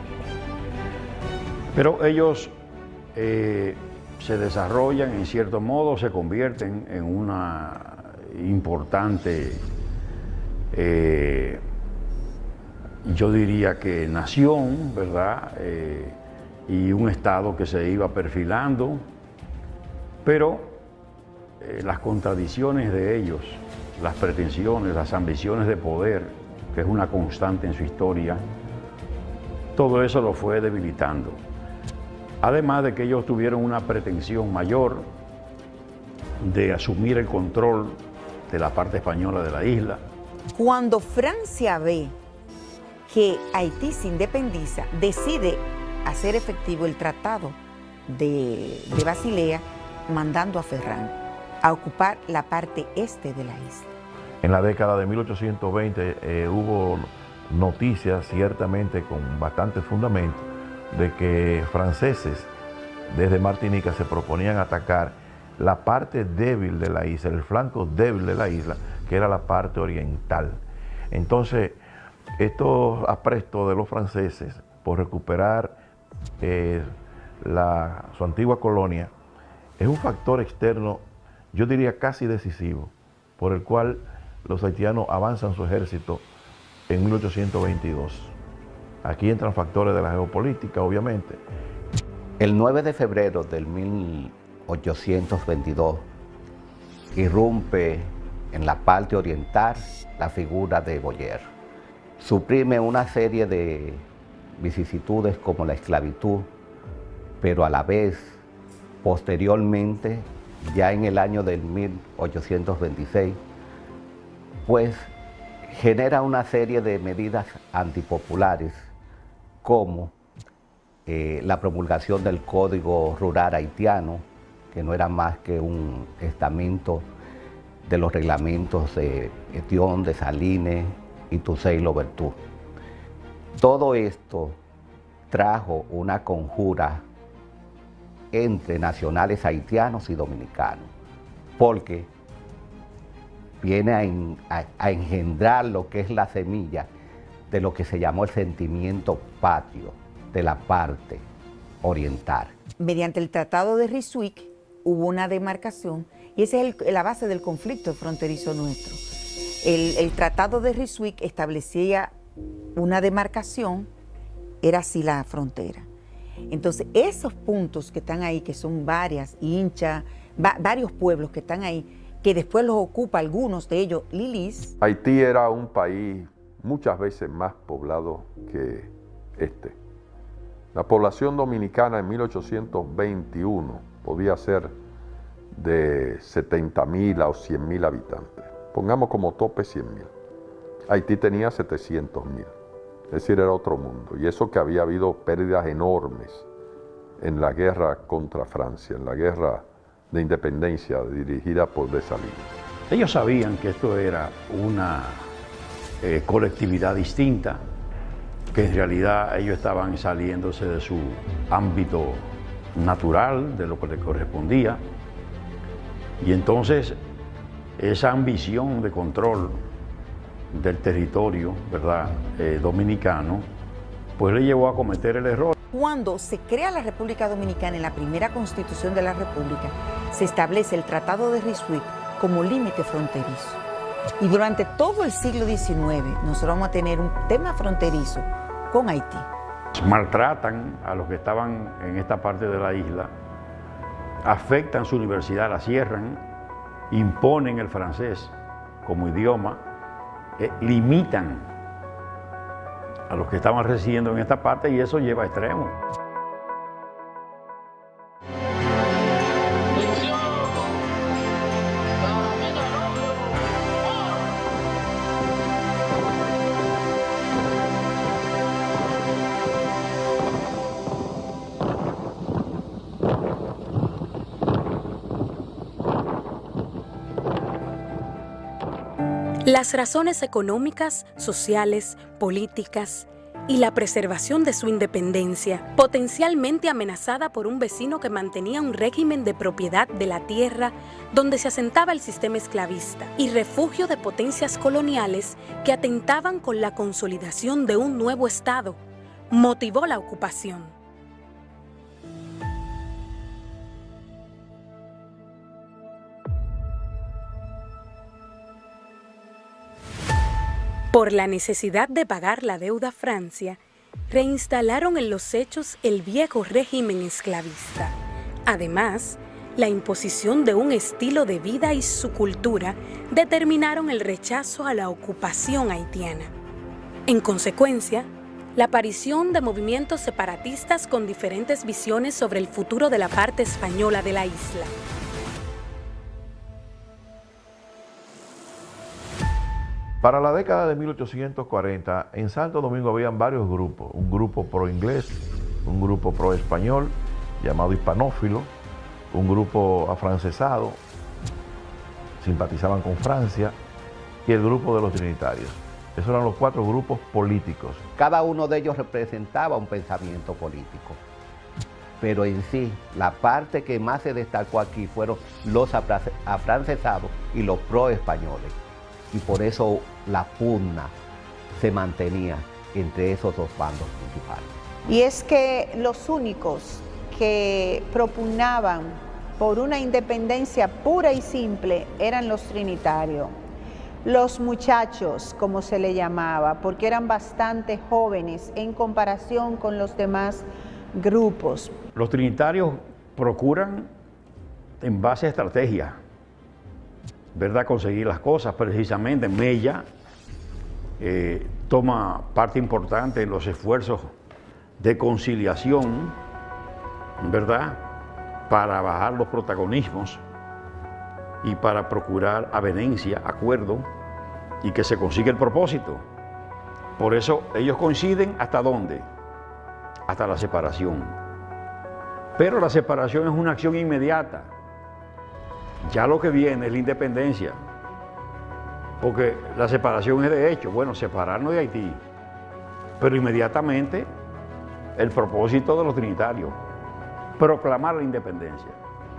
Pero ellos se desarrollan, en cierto modo, se convierten en una importante, yo diría que nación, ¿verdad?, y un Estado que se iba perfilando, pero las contradicciones de ellos, las pretensiones, las ambiciones de poder, que es una constante en su historia, todo eso lo fue debilitando. Además de que ellos tuvieron una pretensión mayor de asumir el control de la parte española de la isla. Cuando Francia ve que Haití se independiza, decide hacer efectivo el Tratado de Basilea, mandando a Ferrán a ocupar la parte este de la isla. En la década de 1820 hubo noticias, ciertamente con bastante fundamento, de que franceses desde Martinica se proponían atacar la parte débil de la isla, el flanco débil de la isla, que era la parte oriental. Entonces, estos aprestos de los franceses por recuperar su antigua colonia es un factor externo, yo diría casi decisivo, por el cual los haitianos avanzan su ejército en 1822. Aquí entran factores de la geopolítica, obviamente. El 9 de febrero del 1822 irrumpe en la parte oriental la figura de Boyer. Suprime una serie de vicisitudes como la esclavitud, pero a la vez, posteriormente, ya en el año del 1826, pues genera una serie de medidas antipopulares como la promulgación del Código Rural Haitiano, que no era más que un estamento de los reglamentos de Etión, de Salines y Toussaint Louverture. Todo esto trajo una conjura entre nacionales haitianos y dominicanos, porque viene a engendrar lo que es la semilla de lo que se llamó el sentimiento patrio de la parte oriental. Mediante el Tratado de Ryswick hubo una demarcación y esa es la base del conflicto fronterizo nuestro. El Tratado de Ryswick establecía una demarcación, era así la frontera. Entonces, esos puntos que están ahí, que son varias, Hincha, varios pueblos que están ahí, que después los ocupa algunos de ellos, Lilis. Haití era un país muchas veces más poblado que este. La población dominicana en 1821 podía ser de 70.000 a 100.000 habitantes. Pongamos como tope 100.000. Haití tenía 700.000. Es decir, era otro mundo. Y eso que había habido pérdidas enormes en la guerra contra Francia, en la guerra de independencia dirigida por Dessalines. Ellos sabían que esto era una colectividad distinta, que en realidad ellos estaban saliéndose de su ámbito natural, de lo que les correspondía. Y entonces esa ambición de control del territorio, ¿verdad?, dominicano, pues le llevó a cometer el error. Cuando se crea la República Dominicana, en la primera constitución de la República, se establece el Tratado de Ryswick como límite fronterizo. Y durante todo el siglo XIX nosotros vamos a tener un tema fronterizo con Haití. Maltratan a los que estaban en esta parte de la isla, afectan su universidad, la cierran, imponen el francés como idioma, limitan a los que estaban residiendo en esta parte y eso lleva a extremos. Las razones económicas, sociales, políticas y la preservación de su independencia, potencialmente amenazada por un vecino que mantenía un régimen de propiedad de la tierra donde se asentaba el sistema esclavista, y refugio de potencias coloniales que atentaban con la consolidación de un nuevo Estado, motivó la ocupación. Por la necesidad de pagar la deuda a Francia, reinstalaron en los hechos el viejo régimen esclavista. Además, la imposición de un estilo de vida y su cultura determinaron el rechazo a la ocupación haitiana. En consecuencia, la aparición de movimientos separatistas con diferentes visiones sobre el futuro de la parte española de la isla. Para la década de 1840, en Santo Domingo habían varios grupos, un grupo pro-inglés, un grupo pro-español, llamado hispanófilo, un grupo afrancesado, simpatizaban con Francia, y el grupo de los trinitarios. Esos eran los 4 grupos políticos. Cada uno de ellos representaba un pensamiento político. Pero en sí, la parte que más se destacó aquí fueron los afrancesados y los pro-españoles. Y por eso la pugna se mantenía entre esos dos bandos principales. Y es que los únicos que propugnaban por una independencia pura y simple eran los trinitarios. Los muchachos, como se le llamaba, porque eran bastante jóvenes en comparación con los demás grupos. Los trinitarios procuran, en base a estrategia, ¿verdad?, conseguir las cosas. Precisamente Mella toma parte importante en los esfuerzos de conciliación, ¿verdad?, para bajar los protagonismos y para procurar avenencia, acuerdo, y que se consiga el propósito. Por eso ellos coinciden ¿hasta dónde? Hasta la separación. Pero la separación es una acción inmediata. Ya lo que viene es la independencia, porque la separación es de hecho, bueno, separarnos de Haití, pero inmediatamente el propósito de los trinitarios, proclamar la independencia.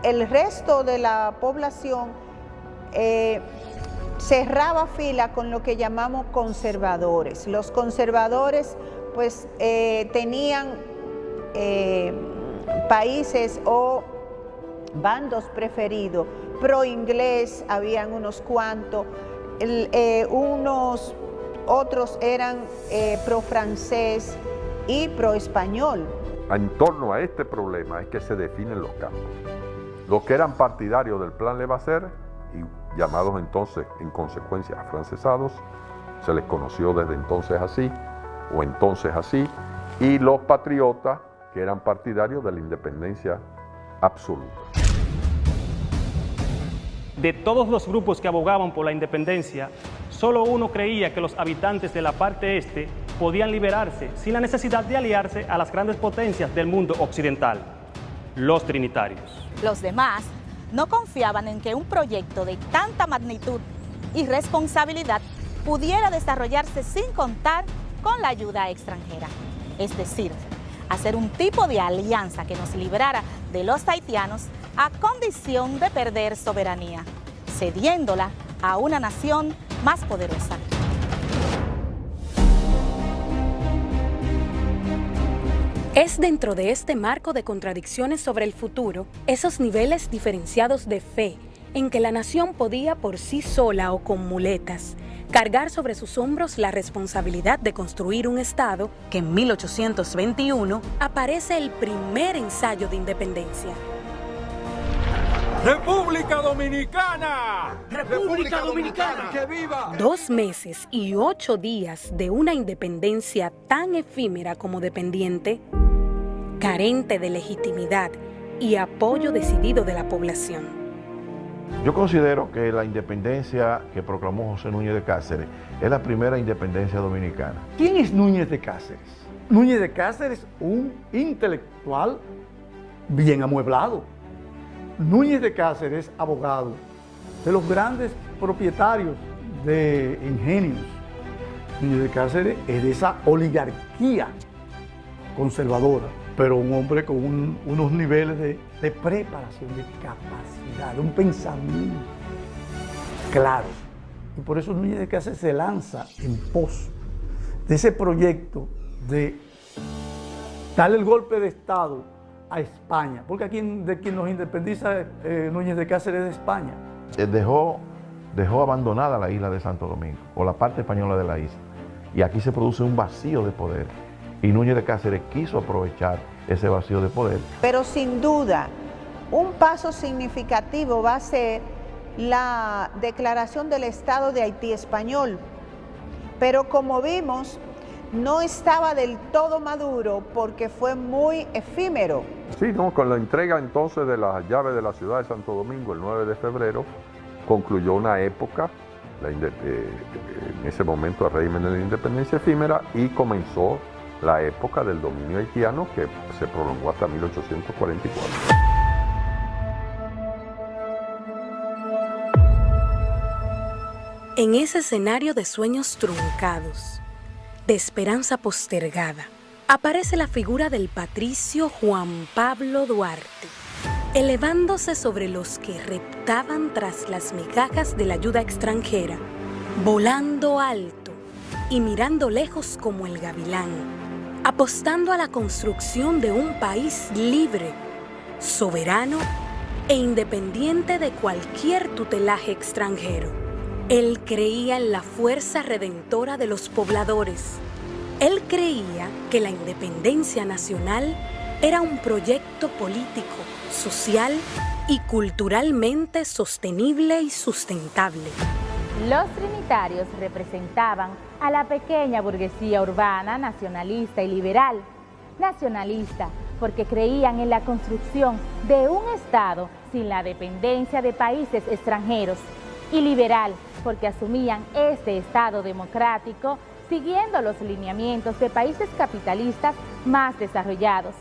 El resto de la población cerraba fila con lo que llamamos conservadores. Los conservadores pues tenían países o bandos preferidos. Pro-inglés habían unos cuantos, unos otros eran pro-francés y pro-español. En torno a este problema es que se definen los campos. Los que eran partidarios del plan Levasseur y llamados entonces en consecuencia afrancesados, se les conoció desde entonces así, o entonces así, y los patriotas que eran partidarios de la independencia absoluta. De todos los grupos que abogaban por la independencia, solo uno creía que los habitantes de la parte este podían liberarse sin la necesidad de aliarse a las grandes potencias del mundo occidental, los trinitarios. Los demás no confiaban en que un proyecto de tanta magnitud y responsabilidad pudiera desarrollarse sin contar con la ayuda extranjera. Es decir, hacer un tipo de alianza que nos librara de los haitianos a condición de perder soberanía, cediéndola a una nación más poderosa. Es dentro de este marco de contradicciones sobre el futuro, esos niveles diferenciados de fe, en que la nación podía por sí sola o con muletas cargar sobre sus hombros la responsabilidad de construir un Estado, que en 1821 aparece el primer ensayo de independencia. ¡República Dominicana! ¡República Dominicana! ¡Que viva! 2 meses y 8 días de una independencia tan efímera como dependiente, carente de legitimidad y apoyo decidido de la población. Yo considero que la independencia que proclamó José Núñez de Cáceres es la primera independencia dominicana. ¿Quién es Núñez de Cáceres? Núñez de Cáceres, un intelectual bien amueblado. Núñez de Cáceres, abogado de los grandes propietarios de ingenios. Núñez de Cáceres es de esa oligarquía conservadora, pero un hombre con unos niveles de preparación, de capacidad, de un pensamiento claro. Y por eso Núñez de Cáceres se lanza en pos de ese proyecto de darle el golpe de Estado a España, porque aquí de quien nos independiza Núñez de Cáceres de España. Dejó abandonada la isla de Santo Domingo, o la parte española de la isla, y aquí se produce un vacío de poder, y Núñez de Cáceres quiso aprovechar ese vacío de poder. Pero sin duda, un paso significativo va a ser la declaración del Estado de Haití español. Pero como vimos, no estaba del todo maduro porque fue muy efímero. Sí, no, con la entrega entonces de las llaves de la ciudad de Santo Domingo el 9 de febrero, concluyó una época, en ese momento el régimen de la independencia efímera, y comenzó la época del dominio haitiano que se prolongó hasta 1844. En ese escenario de sueños truncados, de esperanza postergada, aparece la figura del patricio Juan Pablo Duarte, elevándose sobre los que reptaban tras las migajas de la ayuda extranjera, volando alto y mirando lejos como el gavilán, apostando a la construcción de un país libre, soberano e independiente de cualquier tutelaje extranjero. Él creía en la fuerza redentora de los pobladores. Él creía que la independencia nacional era un proyecto político, social y culturalmente sostenible y sustentable. Los trinitarios representaban a la pequeña burguesía urbana, nacionalista y liberal. Nacionalista porque creían en la construcción de un Estado sin la dependencia de países extranjeros. Y liberal porque asumían este Estado democrático siguiendo los lineamientos de países capitalistas más desarrollados.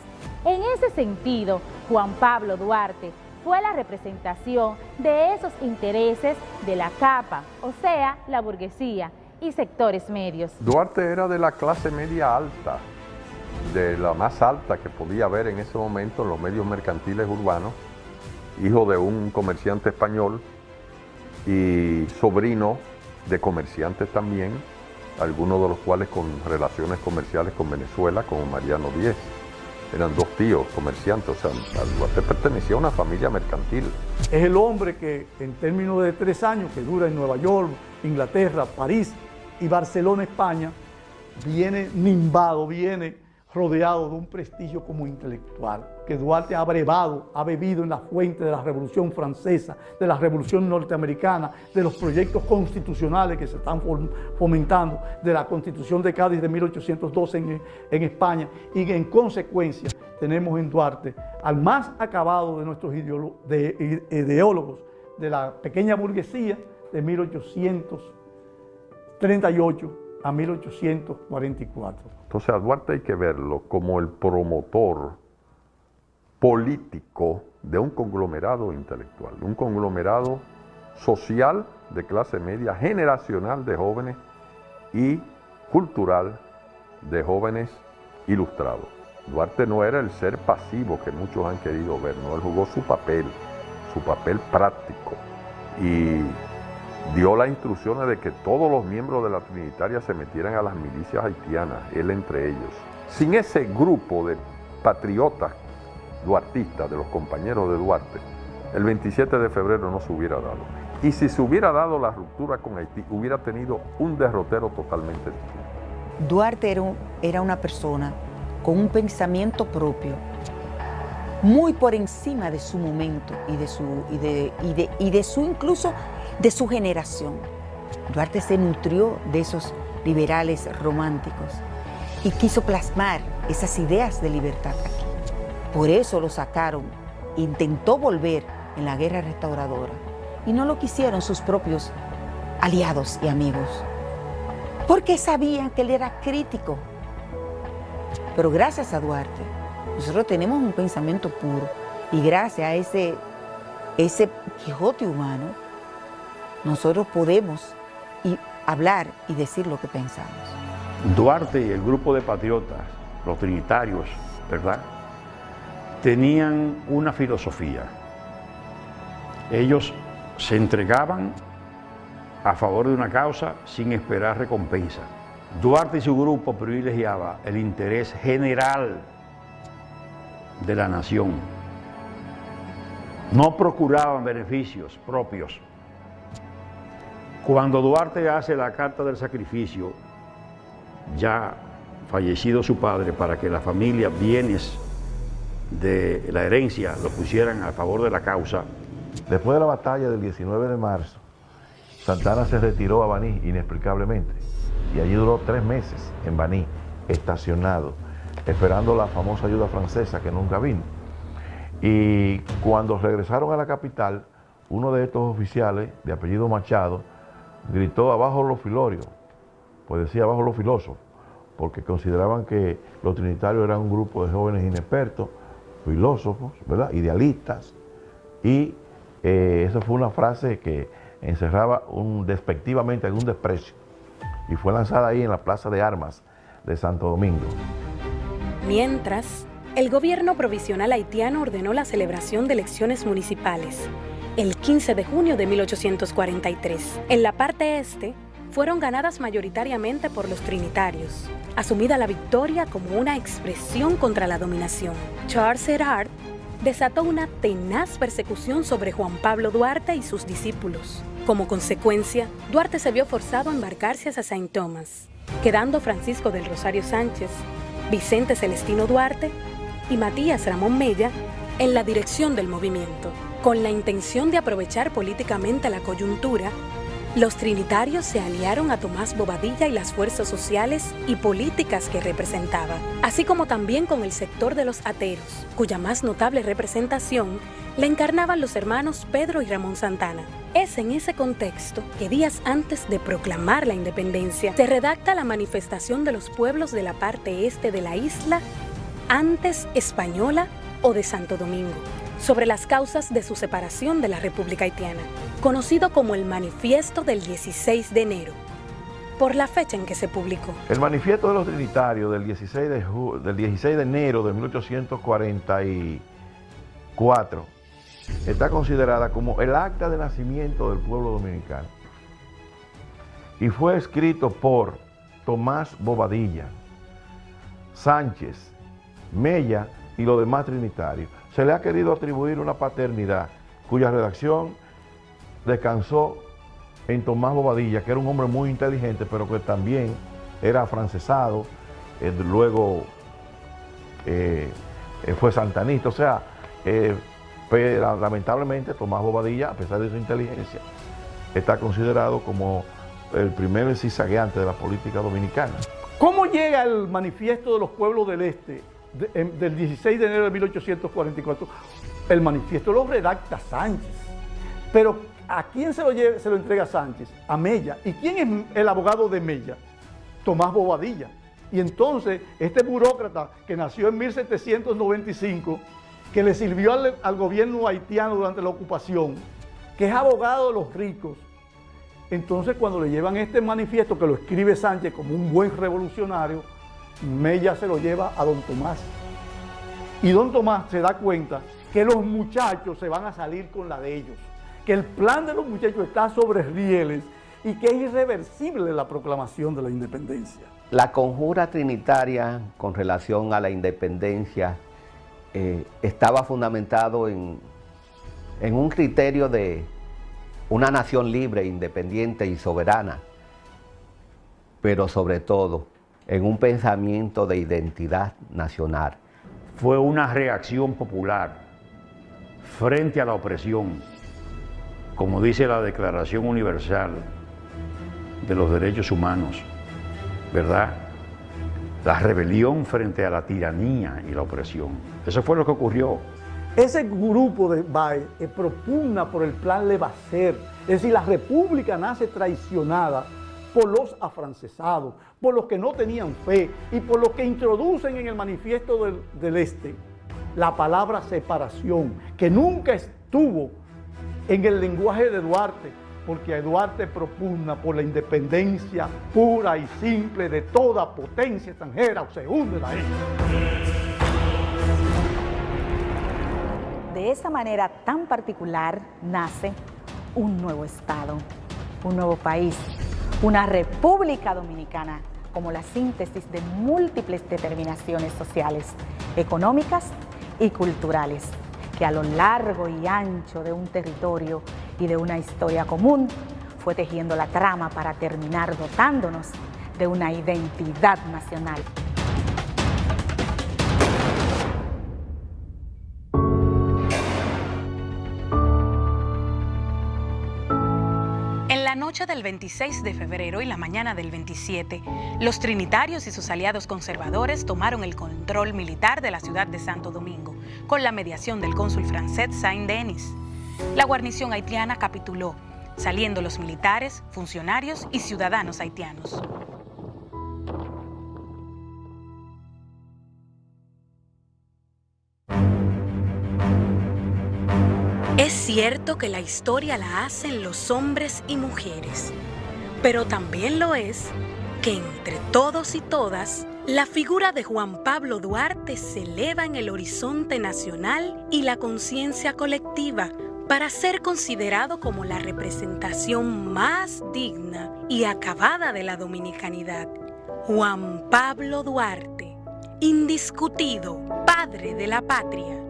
En ese sentido, Juan Pablo Duarte fue la representación de esos intereses de la capa, o sea, la burguesía y sectores medios. Duarte era de la clase media alta, de la más alta que podía haber en ese momento en los medios mercantiles urbanos, hijo de un comerciante español y sobrino de comerciantes también, algunos de los cuales con relaciones comerciales con Venezuela, como Mariano Díez. Eran dos tíos comerciantes, o sea, Duarte pertenecía a una familia mercantil. Es el hombre que en términos de 3 años, que dura en Nueva York, Inglaterra, París y Barcelona, España, viene nimbado, viene rodeado de un prestigio como intelectual, que Duarte ha brevado, ha bebido en la fuente de la Revolución Francesa, de la Revolución Norteamericana, de los proyectos constitucionales que se están fomentando, de la Constitución de Cádiz de 1812 en España, y en consecuencia tenemos en Duarte al más acabado de nuestros ideólogos de la pequeña burguesía de 1838 a 1844. Entonces a Duarte hay que verlo como el promotor político de un conglomerado intelectual, un conglomerado social de clase media, generacional de jóvenes y cultural de jóvenes ilustrados. Duarte no era el ser pasivo que muchos han querido ver, no, él jugó su papel práctico, y dio las instrucciones de que todos los miembros de la Trinitaria se metieran a las milicias haitianas, él entre ellos. Sin ese grupo de patriotas duartistas, de los compañeros de Duarte, el 27 de febrero no se hubiera dado. Y si se hubiera dado la ruptura con Haití, hubiera tenido un derrotero totalmente distinto. Duarte era una persona con un pensamiento propio, muy por encima de su momento y de su generación. Duarte se nutrió de esos liberales románticos y quiso plasmar esas ideas de libertad aquí. Por eso lo sacaron, intentó volver en la guerra restauradora y no lo quisieron sus propios aliados y amigos, porque sabían que él era crítico. Pero gracias a Duarte, nosotros tenemos un pensamiento puro, y gracias a ese Quijote humano, nosotros podemos hablar y decir lo que pensamos. Duarte y el grupo de patriotas, los trinitarios, ¿verdad?, tenían una filosofía. Ellos se entregaban a favor de una causa sin esperar recompensa. Duarte y su grupo privilegiaba el interés general de la nación. No procuraban beneficios propios. Cuando Duarte hace la carta del sacrificio, ya fallecido su padre, para que la familia, bienes de la herencia, lo pusieran a favor de la causa. Después de la batalla del 19 de marzo, Santana se retiró a Baní inexplicablemente y allí duró 3 meses en Baní, estacionado, esperando la famosa ayuda francesa que nunca vino. Y cuando regresaron a la capital, uno de estos oficiales, de apellido Machado, gritó abajo los filorios, pues decía abajo los filósofos, porque consideraban que los trinitarios eran un grupo de jóvenes inexpertos, filósofos, ¿verdad?, idealistas, y esa fue una frase que encerraba despectivamente algún desprecio, y fue lanzada ahí en la Plaza de Armas de Santo Domingo. Mientras, el gobierno provisional haitiano ordenó la celebración de elecciones municipales el 15 de junio de 1843. En la parte este, fueron ganadas mayoritariamente por los trinitarios, asumida la victoria como una expresión contra la dominación. Charles Erard desató una tenaz persecución sobre Juan Pablo Duarte y sus discípulos. Como consecuencia, Duarte se vio forzado a embarcarse hacia Saint Thomas, quedando Francisco del Rosario Sánchez, Vicente Celestino Duarte y Matías Ramón Mella en la dirección del movimiento. Con la intención de aprovechar políticamente la coyuntura, los trinitarios se aliaron a Tomás Bobadilla y las fuerzas sociales y políticas que representaba, así como también con el sector de los ateros, cuya más notable representación la encarnaban los hermanos Pedro y Ramón Santana. Es en ese contexto que días antes de proclamar la independencia se redacta la manifestación de los pueblos de la parte este de la isla, antes española o de Santo Domingo, sobre las causas de su separación de la República Haitiana, conocido como el Manifiesto del 16 de enero, por la fecha en que se publicó. El Manifiesto de los Trinitarios del 16 de enero de 1844 está considerada como el acta de nacimiento del pueblo dominicano y fue escrito por Tomás Bobadilla, Sánchez, Mella y los demás trinitarios. Se le ha querido atribuir una paternidad cuya redacción descansó en Tomás Bobadilla, que era un hombre muy inteligente, pero que también era afrancesado, luego fue santanista. O sea, pero lamentablemente Tomás Bobadilla, a pesar de su inteligencia, está considerado como el primer cizagueante de la política dominicana. ¿Cómo llega el Manifiesto de los Pueblos del Este del 16 de enero de 1844? El manifiesto lo redacta Sánchez, pero ¿a quién se lo entrega Sánchez? A Mella. ¿Y quién es el abogado de Mella? Tomás Bobadilla. Y entonces este burócrata que nació en 1795, que le sirvió al gobierno haitiano durante la ocupación, que es abogado de los ricos, entonces cuando le llevan este manifiesto que lo escribe Sánchez como un buen revolucionario, Mella se lo lleva a don Tomás. Y don Tomás se da cuenta que los muchachos se van a salir con la de ellos, que el plan de los muchachos está sobre rieles y que es irreversible la proclamación de la independencia. La conjura trinitaria con relación a la independencia estaba fundamentado en un criterio de una nación libre, independiente y soberana, pero sobre todo en un pensamiento de identidad nacional. Fue una reacción popular frente a la opresión, como dice la Declaración Universal de los Derechos Humanos, ¿verdad? La rebelión frente a la tiranía y la opresión. Eso fue lo que ocurrió. Ese grupo de Baez propugna por el plan Levasseur, es decir, la república nace traicionada por los afrancesados, por los que no tenían fe y por los que introducen en el Manifiesto del Este la palabra separación, que nunca estuvo en el lenguaje de Duarte, porque Duarte propugna por la independencia pura y simple de toda potencia extranjera o se hunde la isla. De esa manera tan particular nace un nuevo Estado, un nuevo país, una República Dominicana como la síntesis de múltiples determinaciones sociales, económicas y culturales, que a lo largo y ancho de un territorio y de una historia común fue tejiendo la trama para terminar dotándonos de una identidad nacional. En la noche del 26 de febrero y la mañana del 27, los trinitarios y sus aliados conservadores tomaron el control militar de la ciudad de Santo Domingo, con la mediación del cónsul francés Saint-Denis. La guarnición haitiana capituló, saliendo los militares, funcionarios y ciudadanos haitianos. Es cierto que la historia la hacen los hombres y mujeres, pero también lo es que entre todos y todas, la figura de Juan Pablo Duarte se eleva en el horizonte nacional y la conciencia colectiva para ser considerado como la representación más digna y acabada de la dominicanidad. Juan Pablo Duarte, indiscutido padre de la patria.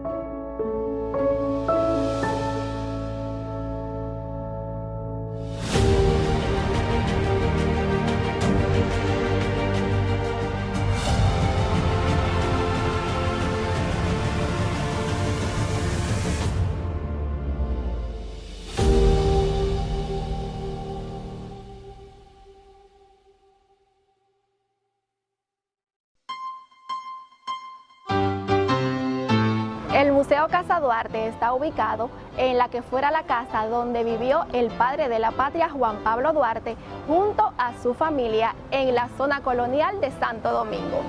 El Museo Casa Duarte está ubicado en la que fuera la casa donde vivió el padre de la patria Juan Pablo Duarte junto a su familia en la zona colonial de Santo Domingo.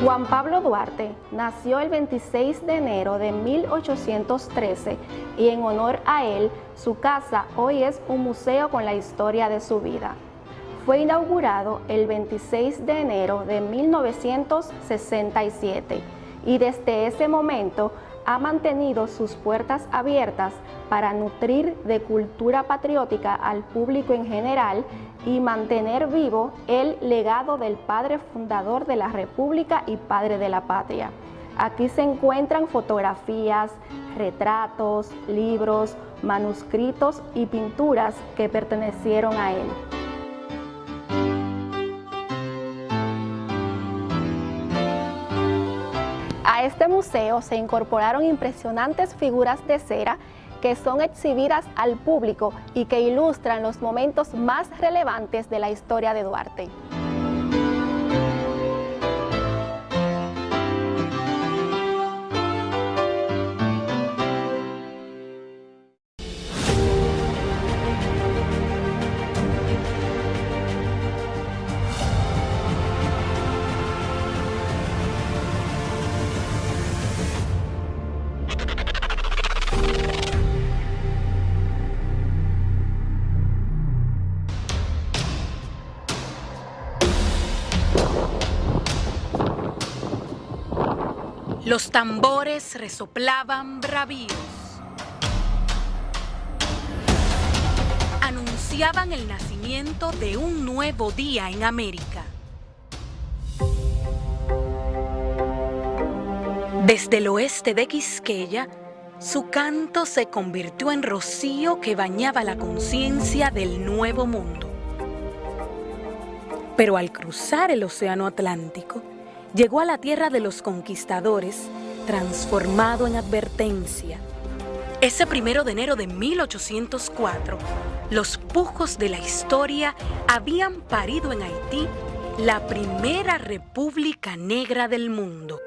Juan Pablo Duarte nació el 26 de enero de 1813 y en honor a él, su casa hoy es un museo con la historia de su vida. Fue inaugurado el 26 de enero de 1967 y desde ese momento ha mantenido sus puertas abiertas para nutrir de cultura patriótica al público en general y mantener vivo el legado del padre fundador de la República y padre de la patria. Aquí se encuentran fotografías, retratos, libros, manuscritos y pinturas que pertenecieron a él. A este museo se incorporaron impresionantes figuras de cera que son exhibidas al público y que ilustran los momentos más relevantes de la historia de Duarte. Los tambores resoplaban bravíos. Anunciaban el nacimiento de un nuevo día en América. Desde el oeste de Quisqueya, su canto se convirtió en rocío que bañaba la conciencia del nuevo mundo. Pero al cruzar el océano Atlántico, llegó a la tierra de los conquistadores, transformado en advertencia. Ese 1 de enero de 1804, los pujos de la historia habían parido en Haití la primera república negra del mundo.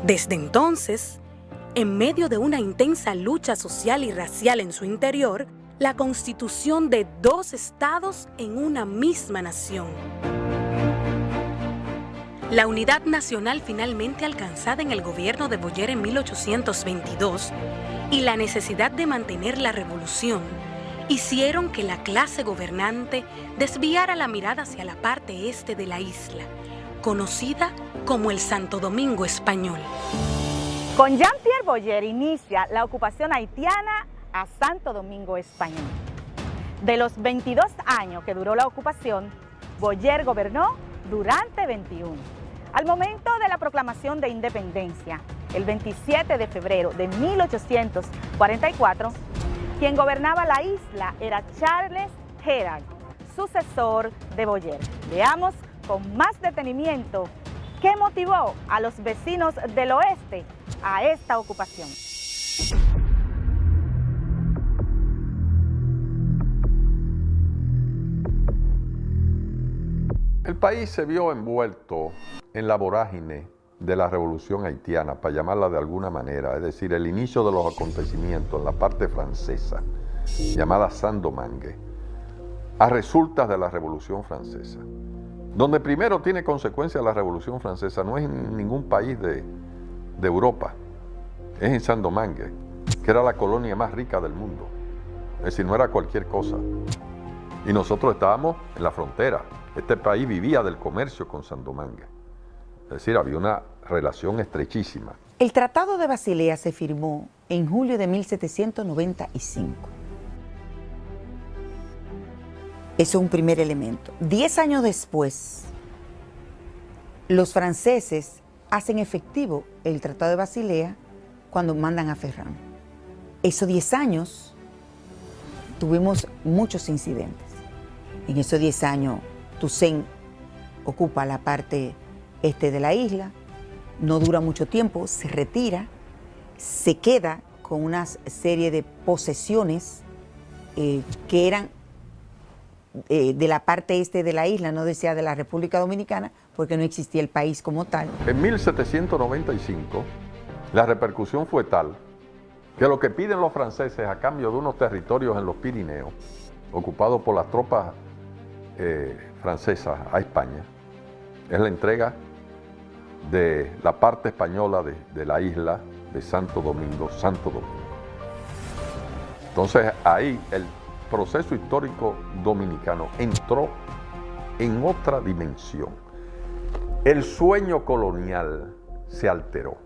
Desde entonces, en medio de una intensa lucha social y racial en su interior, la constitución de 2 estados en una misma nación. La unidad nacional finalmente alcanzada en el gobierno de Boyer en 1822 y la necesidad de mantener la revolución hicieron que la clase gobernante desviara la mirada hacia la parte este de la isla, conocida como el Santo Domingo español. Con Jean-Pierre Boyer inicia la ocupación haitiana a Santo Domingo español. De los 22 años que duró la ocupación, Boyer gobernó durante 21. Al momento de la proclamación de independencia, el 27 de febrero de 1844, quien gobernaba la isla era Charles Herald, sucesor de Boyer. Veamos con más detenimiento qué motivó a los vecinos del oeste a esta ocupación. El país se vio envuelto en la vorágine de la revolución haitiana, para llamarla de alguna manera, es decir, el inicio de los acontecimientos en la parte francesa, llamada Saint-Domingue, a resultas de la Revolución Francesa. Donde primero tiene consecuencias la Revolución Francesa no es en ningún país de Europa, es en Saint-Domingue, que era la colonia más rica del mundo. Es decir, no era cualquier cosa. Y nosotros estábamos en la frontera. Este país vivía del comercio con Saint-Domingue. Es decir, había una relación estrechísima. El Tratado de Basilea se firmó en julio de 1795. Eso es un primer elemento. 10 años después, los franceses hacen efectivo el Tratado de Basilea cuando mandan a Ferrand. Esos 10 años tuvimos muchos incidentes. En esos 10 años, Toussaint ocupa la parte este de la isla, no dura mucho tiempo, se retira, se queda con una serie de posesiones que eran de la parte este de la isla, no decía de la República Dominicana, porque no existía el país como tal. En 1795, la repercusión fue tal que lo que piden los franceses a cambio de unos territorios en los Pirineos, ocupados por las tropas francesas a España, es la entrega de la parte española de la isla de Santo Domingo. Entonces ahí el proceso histórico dominicano entró en otra dimensión. El sueño colonial se alteró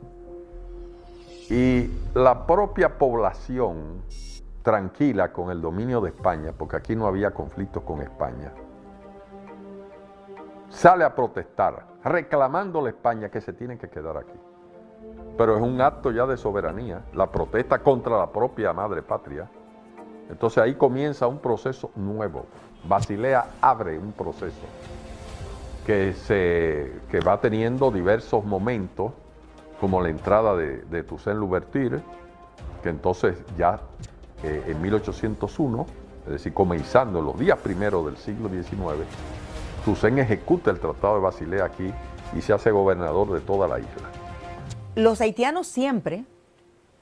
y la propia población, tranquila con el dominio de España, porque aquí no había conflictos con España, sale a protestar, reclamándole a España que se tienen que quedar aquí. Pero es un acto ya de soberanía, la protesta contra la propia madre patria. Entonces ahí comienza un proceso nuevo. Basilea abre un proceso que va teniendo diversos momentos, como la entrada de Toussaint-Louverture, que entonces ya en 1801, es decir, comenzando los días primeros del siglo XIX, Toussaint ejecuta el Tratado de Basilea aquí y se hace gobernador de toda la isla. Los haitianos siempre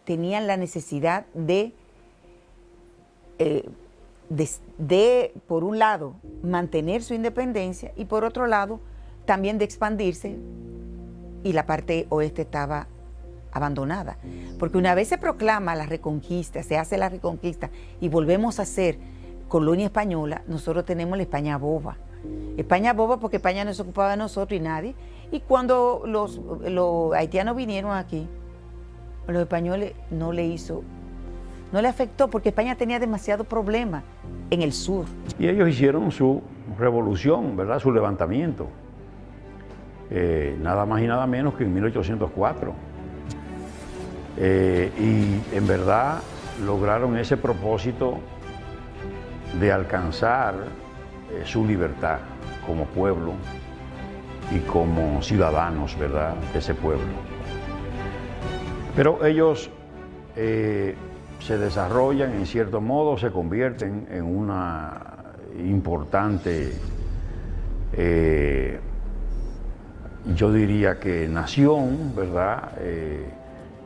tenían la necesidad de, por un lado, mantener su independencia y por otro lado, también de expandirse, y la parte oeste estaba abandonada. Porque una vez se proclama la reconquista, se hace la reconquista y volvemos a ser colonia española, nosotros tenemos la España boba. España boba porque España no se ocupaba de nosotros y nadie. Y cuando los haitianos vinieron aquí, a los españoles no le afectó porque España tenía demasiado problema en el sur. Y ellos hicieron su revolución, ¿verdad? Su levantamiento. Nada más y nada menos que en 1804. Y en verdad lograron ese propósito de alcanzar su libertad como pueblo y como ciudadanos, ¿verdad?, de ese pueblo. Pero ellos se desarrollan, en cierto modo, se convierten en una importante, yo diría que nación, ¿verdad?,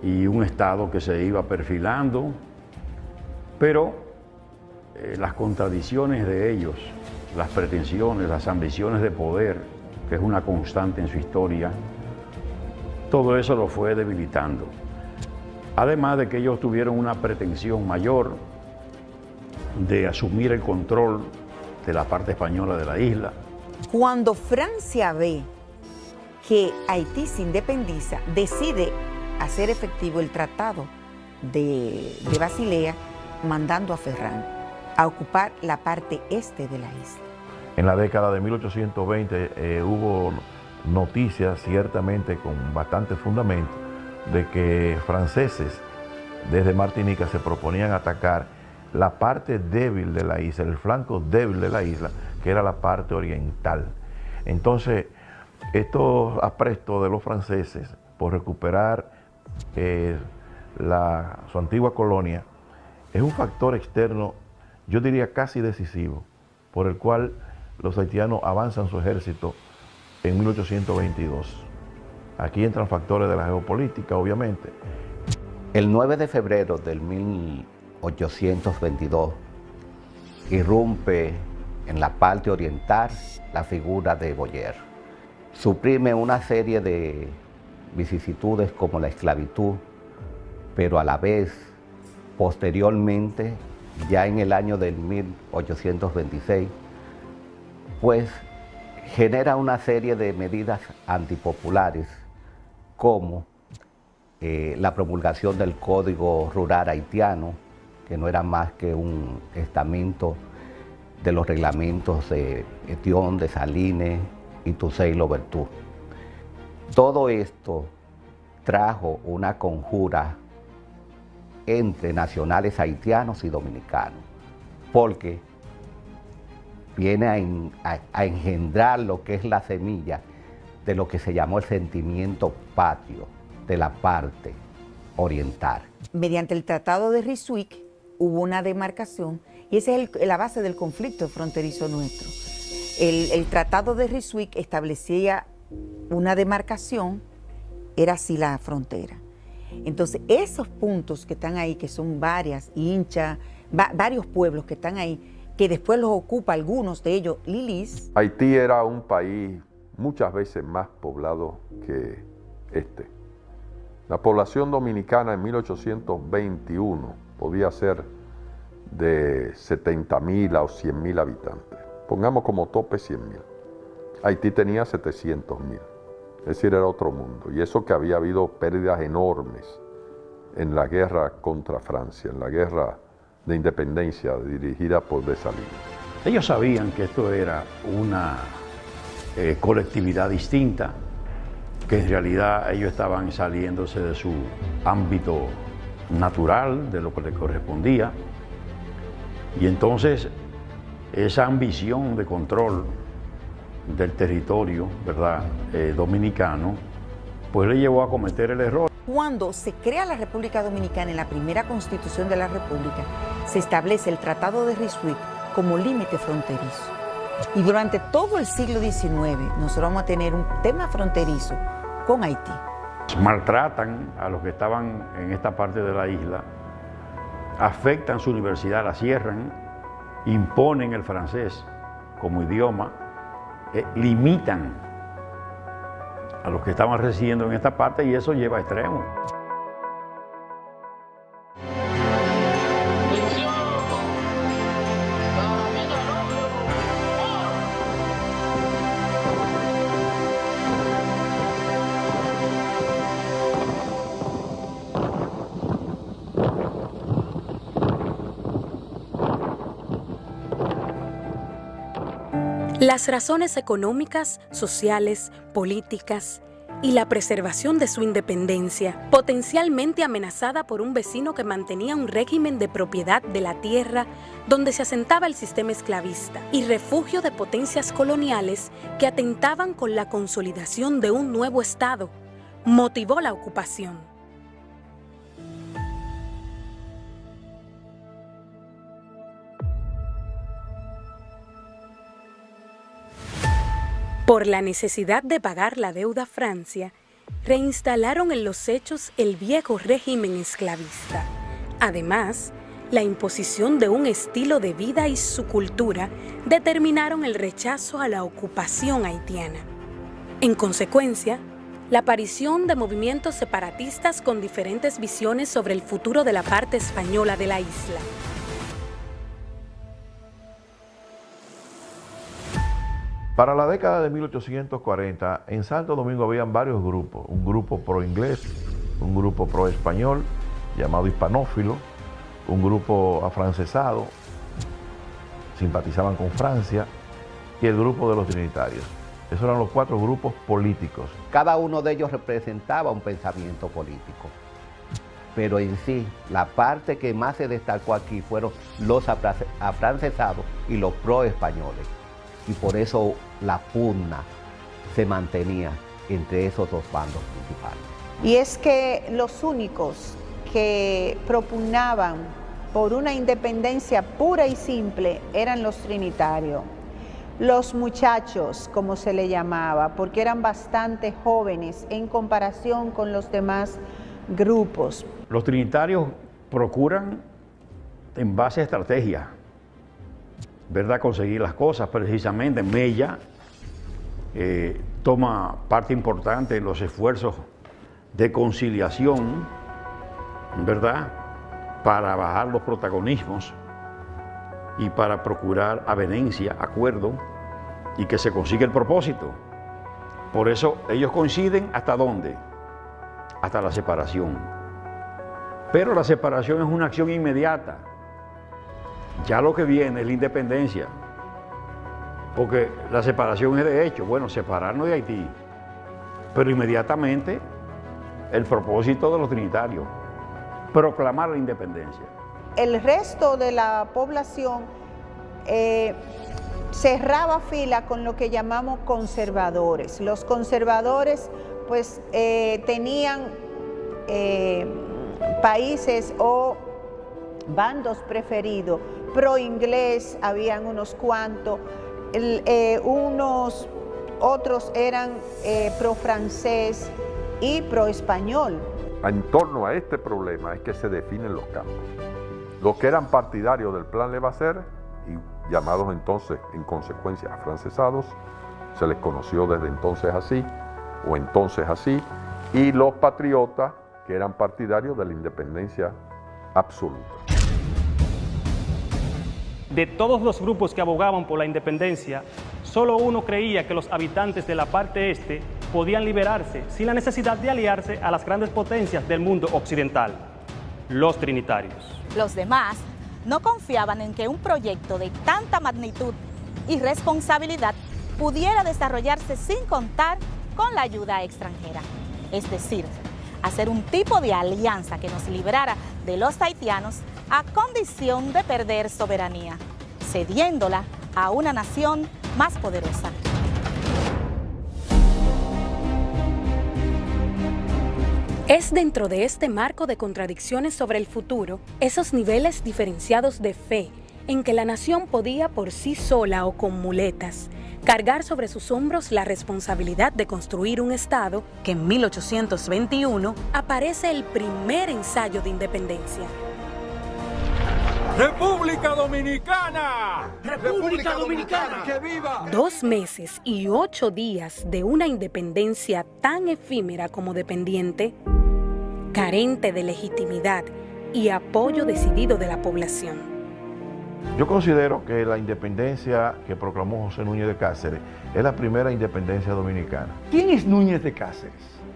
y un estado que se iba perfilando, pero las contradicciones de ellos, las pretensiones, las ambiciones de poder, que es una constante en su historia, todo eso lo fue debilitando. Además de que ellos tuvieron una pretensión mayor de asumir el control de la parte española de la isla. Cuando Francia ve que Haití se independiza, decide hacer efectivo el Tratado de Basilea, mandando a Ferrand a ocupar la parte este de la isla. En la década de 1820 hubo noticias, ciertamente con bastante fundamento, de que franceses desde Martinica se proponían atacar la parte débil de la isla, el flanco débil de la isla, que era la parte oriental. Entonces, estos aprestos de los franceses por recuperar su antigua colonia es un factor externo, yo diría casi decisivo, por el cual los haitianos avanzan su ejército en 1822. Aquí entran factores de la geopolítica, obviamente. El 9 de febrero del 1822 irrumpe en la parte oriental la figura de Boyer. Suprime una serie de vicisitudes como la esclavitud, pero a la vez, posteriormente, ya en el año del 1826, pues genera una serie de medidas antipopulares como la promulgación del Código Rural Haitiano, que no era más que un estamento de los reglamentos de Etión, de Salines y Toussaint Louverture. Todo esto trajo una conjura entre nacionales haitianos y dominicanos, porque viene a engendrar lo que es la semilla de lo que se llamó el sentimiento patrio de la parte oriental. Mediante el Tratado de Ryswick hubo una demarcación y esa es la base del conflicto fronterizo nuestro. El Tratado de Ryswick establecía una demarcación, era así la frontera. Entonces, esos puntos que están ahí, que son varias, Hincha, varios pueblos que están ahí, que después los ocupa algunos de ellos, Lilis. Haití era un país muchas veces más poblado que este. La población dominicana en 1821 podía ser de 70.000 a 100.000 habitantes. Pongamos como tope 100.000. Haití tenía 700.000. Es decir, era otro mundo. Y eso que había habido pérdidas enormes en la guerra contra Francia, en la guerra de independencia dirigida por Dessalines. Ellos sabían que esto era una colectividad distinta, que en realidad ellos estaban saliéndose de su ámbito natural, de lo que les correspondía. Y entonces esa ambición de control del territorio, ¿verdad?, dominicano, pues le llevó a cometer el error. Cuando se crea la República Dominicana, en la primera constitución de la República, se establece el Tratado de Ryswick como límite fronterizo. Y durante todo el siglo XIX nosotros vamos a tener un tema fronterizo con Haití. Maltratan a los que estaban en esta parte de la isla, afectan su universidad, la cierran, imponen el francés como idioma, limitan a los que estaban residiendo en esta parte y eso lleva a extremos. Las razones económicas, sociales, políticas y la preservación de su independencia, potencialmente amenazada por un vecino que mantenía un régimen de propiedad de la tierra donde se asentaba el sistema esclavista, y refugio de potencias coloniales que atentaban con la consolidación de un nuevo Estado, motivó la ocupación. Por la necesidad de pagar la deuda a Francia, reinstalaron en los hechos el viejo régimen esclavista. Además, la imposición de un estilo de vida y su cultura determinaron el rechazo a la ocupación haitiana. En consecuencia, la aparición de movimientos separatistas con diferentes visiones sobre el futuro de la parte española de la isla. Para la década de 1840, en Santo Domingo habían varios grupos, un grupo pro-inglés, un grupo pro-español, llamado hispanófilo, un grupo afrancesado, simpatizaban con Francia, y el grupo de los trinitarios. Esos eran los 4 grupos políticos. Cada uno de ellos representaba un pensamiento político. Pero en sí, la parte que más se destacó aquí fueron los afrancesados y los pro-españoles. y por eso la pugna se mantenía entre esos dos bandos principales. Y es que los únicos que propugnaban por una independencia pura y simple eran los trinitarios. Los muchachos, como se le llamaba, porque eran bastante jóvenes en comparación con los demás grupos. Los trinitarios procuran, en base a estrategia, ¿verdad?, conseguir las cosas. Precisamente Mella toma parte importante en los esfuerzos de conciliación, ¿verdad?, para bajar los protagonismos y para procurar avenencia, acuerdo, y que se consiga el propósito. Por eso ellos coinciden ¿hasta dónde? Hasta la separación. Pero la separación es una acción inmediata. Ya lo que viene es la independencia. Porque la separación es de hecho, bueno, separarnos de Haití. Pero inmediatamente el propósito de los trinitarios, proclamar la independencia. El resto de la población cerraba fila con lo que llamamos conservadores. Los conservadores pues tenían países o bandos preferidos, pro inglés habían unos cuantos, unos otros eran pro francés y pro español. En torno a este problema es que se definen los campos. Los que eran partidarios del plan Levasseur y llamados entonces en consecuencia afrancesados, se les conoció desde entonces así, o entonces así, y los patriotas que eran partidarios de la independencia absoluta. De todos los grupos que abogaban por la independencia, solo uno creía que los habitantes de la parte este podían liberarse sin la necesidad de aliarse a las grandes potencias del mundo occidental, los trinitarios. Los demás no confiaban en que un proyecto de tanta magnitud y responsabilidad pudiera desarrollarse sin contar con la ayuda extranjera. Es decir, hacer un tipo de alianza que nos librara de los haitianos a condición de perder soberanía, cediéndola a una nación más poderosa. Es dentro de este marco de contradicciones sobre el futuro, esos niveles diferenciados de fe en que la nación podía por sí sola o con muletas cargar sobre sus hombros la responsabilidad de construir un Estado, que en 1821 aparece el primer ensayo de independencia. ¡República Dominicana! ¡República Dominicana! ¡Que viva! 2 meses y 8 días de una independencia tan efímera como dependiente, carente de legitimidad y apoyo decidido de la población. Yo considero que la independencia que proclamó José Núñez de Cáceres es la primera independencia dominicana. ¿Quién es Núñez de Cáceres?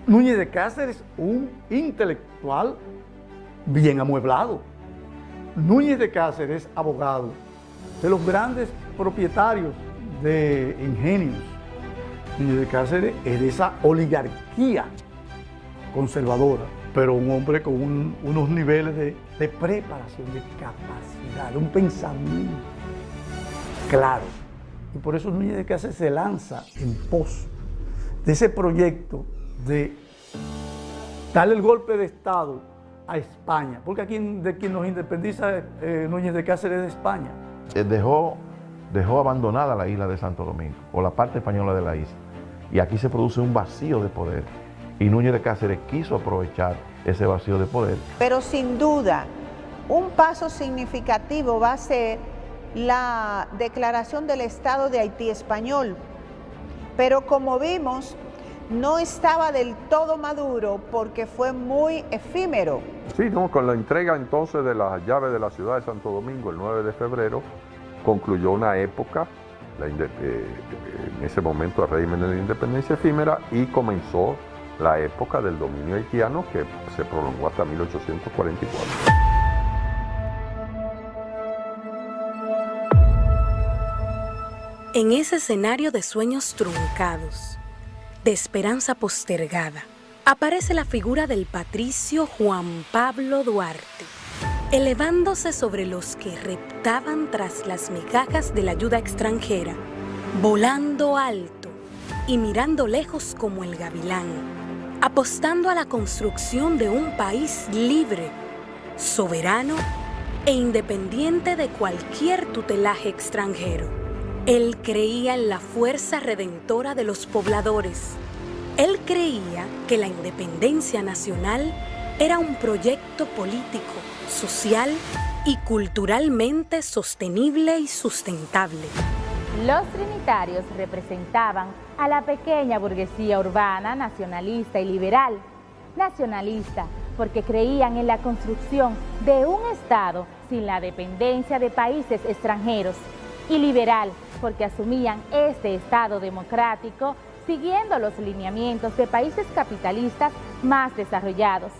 Núñez de Cáceres, un intelectual bien amueblado. Núñez de Cáceres, abogado de los grandes propietarios de ingenios. Núñez de Cáceres es de esa oligarquía conservadora, pero un hombre con unos niveles de preparación, de capacidad, de un pensamiento claro. Y por eso Núñez de Cáceres se lanza en pos de ese proyecto de darle el golpe de Estado a España, porque aquí de quien nos independiza Núñez de Cáceres de España. Dejó abandonada la isla de Santo Domingo, o la parte española de la isla, y aquí se produce un vacío de poder, y Núñez de Cáceres quiso aprovechar ese vacío de poder. Pero sin duda, un paso significativo va a ser la declaración del Estado de Haití español, pero como vimos, no estaba del todo maduro porque fue muy efímero. Sí, no, con la entrega entonces de las llaves de la ciudad de Santo Domingo el 9 de febrero, concluyó una época, en ese momento el régimen de la independencia efímera, y comenzó la época del dominio haitiano que se prolongó hasta 1844. En ese escenario de sueños truncados, de esperanza postergada, aparece la figura del patricio Juan Pablo Duarte, elevándose sobre los que reptaban tras las migajas de la ayuda extranjera, volando alto y mirando lejos como el gavilán, apostando a la construcción de un país libre, soberano e independiente de cualquier tutelaje extranjero. Él creía en la fuerza redentora de los pobladores. Él creía que la independencia nacional era un proyecto político, social y culturalmente sostenible y sustentable. Los trinitarios representaban a la pequeña burguesía urbana, nacionalista y liberal. Nacionalista porque creían en la construcción de un Estado sin la dependencia de países extranjeros. Y liberal porque asumían este Estado democrático siguiendo los lineamientos de países capitalistas más desarrollados.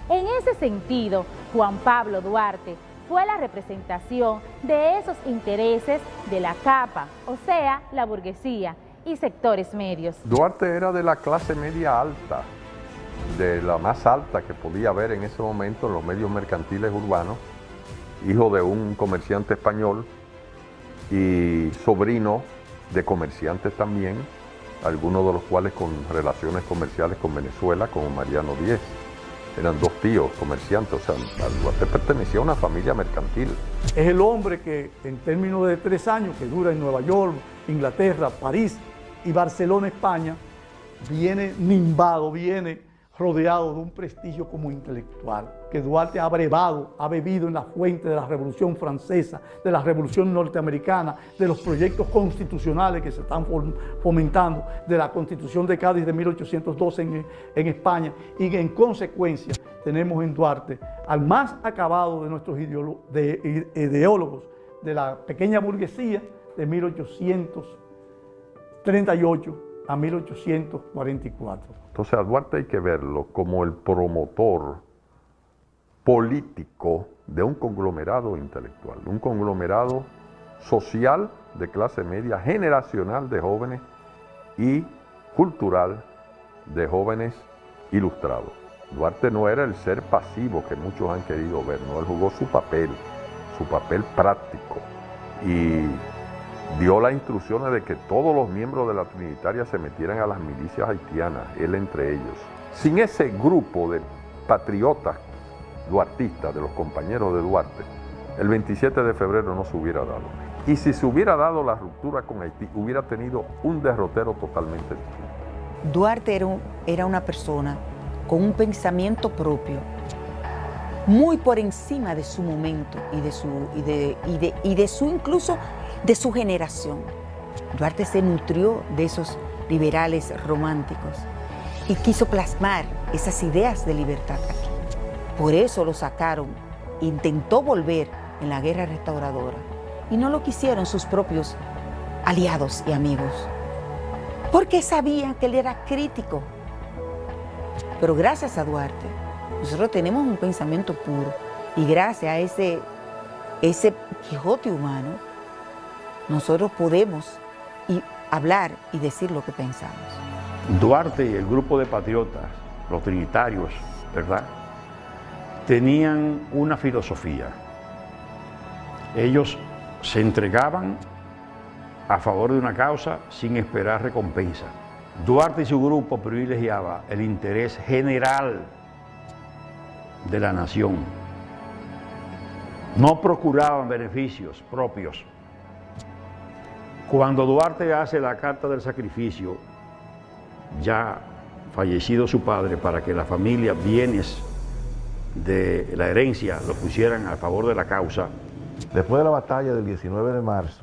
En ese sentido, Juan Pablo Duarte fue la representación de esos intereses de la capa, o sea, la burguesía y sectores medios. Duarte era de la clase media alta, de la más alta que podía haber en ese momento en los medios mercantiles urbanos, hijo de un comerciante español y sobrino de comerciantes también, algunos de los cuales con relaciones comerciales con Venezuela, como Mariano Díez. Eran dos tíos comerciantes, o sea, Duarte pertenecía a una familia mercantil. Es el hombre que en términos de 3 años que dura en Nueva York, Inglaterra, París y Barcelona, España, viene nimbado, viene rodeado de un prestigio como intelectual, que Duarte ha brevado, ha bebido en la fuente de la Revolución Francesa, de la Revolución Norteamericana, de los proyectos constitucionales que se están fomentando, de la Constitución de Cádiz de 1812 en España, y en consecuencia tenemos en Duarte al más acabado de nuestros ideólogos de la pequeña burguesía de 1838 a 1844. Entonces a Duarte hay que verlo como el promotor político de un conglomerado intelectual, un conglomerado social de clase media, generacional de jóvenes y cultural de jóvenes ilustrados. Duarte no era el ser pasivo que muchos han querido ver, no, él jugó su papel práctico y dio las instrucciones de que todos los miembros de la Trinitaria se metieran a las milicias haitianas, él entre ellos. Sin ese grupo de patriotas duartistas, de los compañeros de Duarte, el 27 de febrero no se hubiera dado. Y si se hubiera dado la ruptura con Haití, hubiera tenido un derrotero totalmente distinto. Duarte era una persona con un pensamiento propio, muy por encima de su momento y de su generación. Duarte se nutrió de esos liberales románticos y quiso plasmar esas ideas de libertad aquí. Por eso lo sacaron, intentó volver en la guerra restauradora y no lo quisieron sus propios aliados y amigos, porque sabían que él era crítico. Pero gracias a Duarte, nosotros tenemos un pensamiento puro y gracias a ese Quijote humano, nosotros podemos hablar y decir lo que pensamos. Duarte y el grupo de patriotas, los trinitarios, ¿verdad?, tenían una filosofía. Ellos se entregaban a favor de una causa sin esperar recompensa. Duarte y su grupo privilegiaba el interés general de la nación. No procuraban beneficios propios. Cuando Duarte hace la carta del sacrificio, ya fallecido su padre, para que la familia, bienes de la herencia, lo pusieran a favor de la causa. Después de la batalla del 19 de marzo,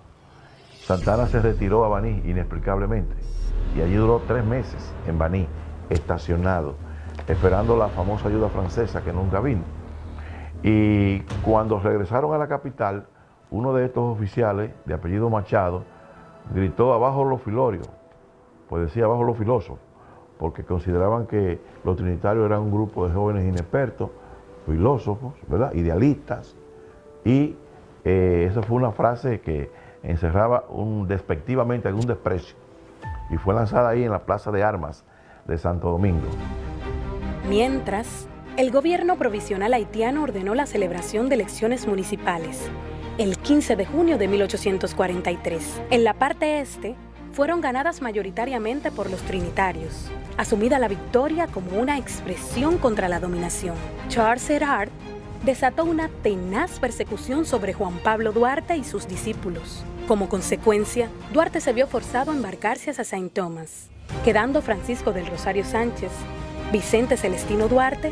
Santana se retiró a Baní inexplicablemente y allí duró 3 meses en Baní, estacionado, esperando la famosa ayuda francesa que nunca vino. Y cuando regresaron a la capital, uno de estos oficiales, de apellido Machado, gritó abajo los filorios, pues decía abajo los filósofos, porque consideraban que los trinitarios eran un grupo de jóvenes inexpertos, filósofos, ¿verdad?, idealistas, y esa fue una frase que encerraba despectivamente algún desprecio, y fue lanzada ahí en la Plaza de Armas de Santo Domingo. Mientras, el gobierno provisional haitiano ordenó la celebración de elecciones municipales el 15 de junio de 1843. En la parte este, fueron ganadas mayoritariamente por los trinitarios, asumida la victoria como una expresión contra la dominación. Charles Erard desató una tenaz persecución sobre Juan Pablo Duarte y sus discípulos. Como consecuencia, Duarte se vio forzado a embarcarse hacia Saint Thomas, quedando Francisco del Rosario Sánchez, Vicente Celestino Duarte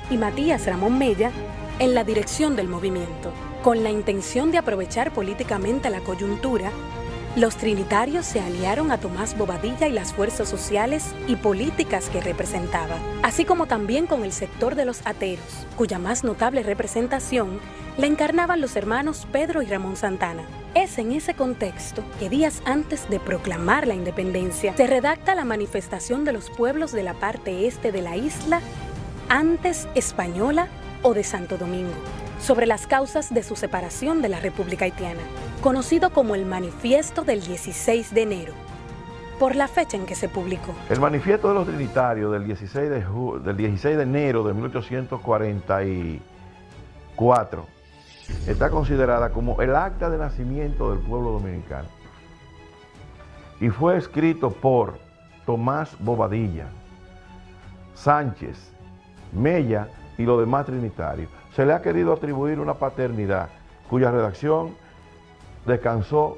y Matías Ramón Mella en la dirección del movimiento. Con la intención de aprovechar políticamente la coyuntura, los trinitarios se aliaron a Tomás Bobadilla y las fuerzas sociales y políticas que representaba, así como también con el sector de los ateros, cuya más notable representación la encarnaban los hermanos Pedro y Ramón Santana. Es en ese contexto que días antes de proclamar la independencia se redacta la manifestación de los pueblos de la parte este de la isla, antes española o de Santo Domingo, sobre las causas de su separación de la República Haitiana, conocido como el Manifiesto del 16 de enero, por la fecha en que se publicó. El Manifiesto de los Trinitarios del 16 de enero de 1844 está considerada como el acta de nacimiento del pueblo dominicano y fue escrito por Tomás Bobadilla, Sánchez, Mella y los demás trinitarios. Se le ha querido atribuir una paternidad cuya redacción descansó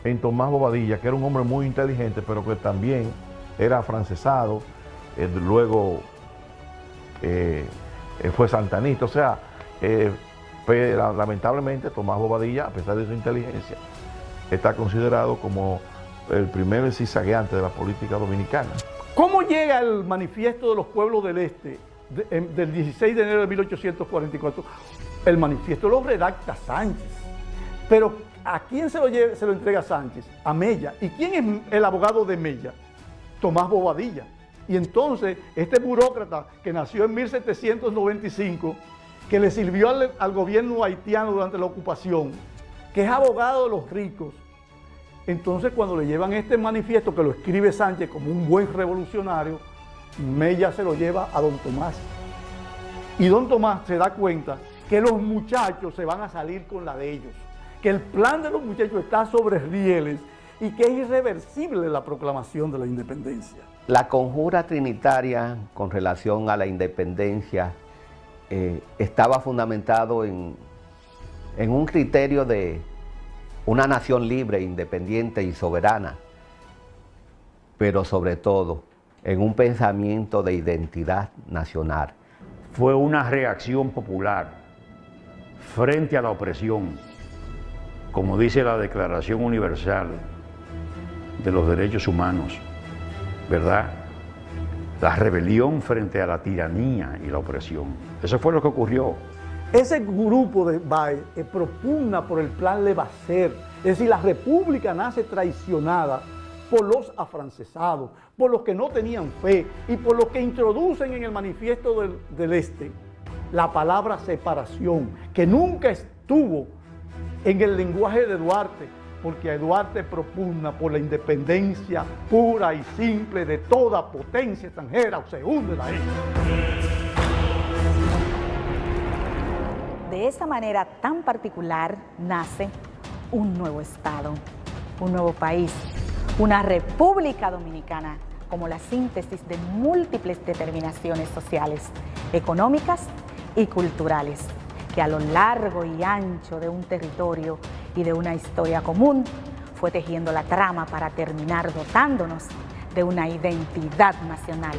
en Tomás Bobadilla, que era un hombre muy inteligente, pero que también era afrancesado, luego fue santanista. O sea, lamentablemente Tomás Bobadilla, a pesar de su inteligencia, está considerado como el primer zigzagueante de la política dominicana. ¿Cómo llega el Manifiesto de los Pueblos del Este del 16 de enero de 1844? El manifiesto lo redacta Sánchez, pero ¿a quién se lo entrega Sánchez? A Mella. ¿Y quién es el abogado de Mella? Tomás Bobadilla. Y entonces este burócrata que nació en 1795, que le sirvió al gobierno haitiano durante la ocupación, que es abogado de los ricos, entonces cuando le llevan este manifiesto que lo escribe Sánchez como un buen revolucionario, Mella se lo lleva a don Tomás. Y don Tomás se da cuenta que los muchachos se van a salir con la de ellos, que el plan de los muchachos está sobre rieles y que es irreversible la proclamación de la independencia. La conjura trinitaria con relación a la independencia estaba fundamentado en un criterio de una nación libre, independiente y soberana, pero sobre todo en un pensamiento de identidad nacional. Fue una reacción popular frente a la opresión, como dice la Declaración Universal de los Derechos Humanos, ¿verdad? La rebelión frente a la tiranía y la opresión. Eso fue lo que ocurrió. Ese grupo de Baez propugna por el plan Levasseur, es decir, la república nace traicionada por los afrancesados, por los que no tenían fe y por los que introducen en el Manifiesto del Este la palabra separación, que nunca estuvo en el lenguaje de Duarte, porque Duarte propugna por la independencia pura y simple de toda potencia extranjera, o se hunde la isla. De esa manera tan particular nace un nuevo Estado, un nuevo país, una República Dominicana como la síntesis de múltiples determinaciones sociales, económicas y culturales, que a lo largo y ancho de un territorio y de una historia común fue tejiendo la trama para terminar dotándonos de una identidad nacional.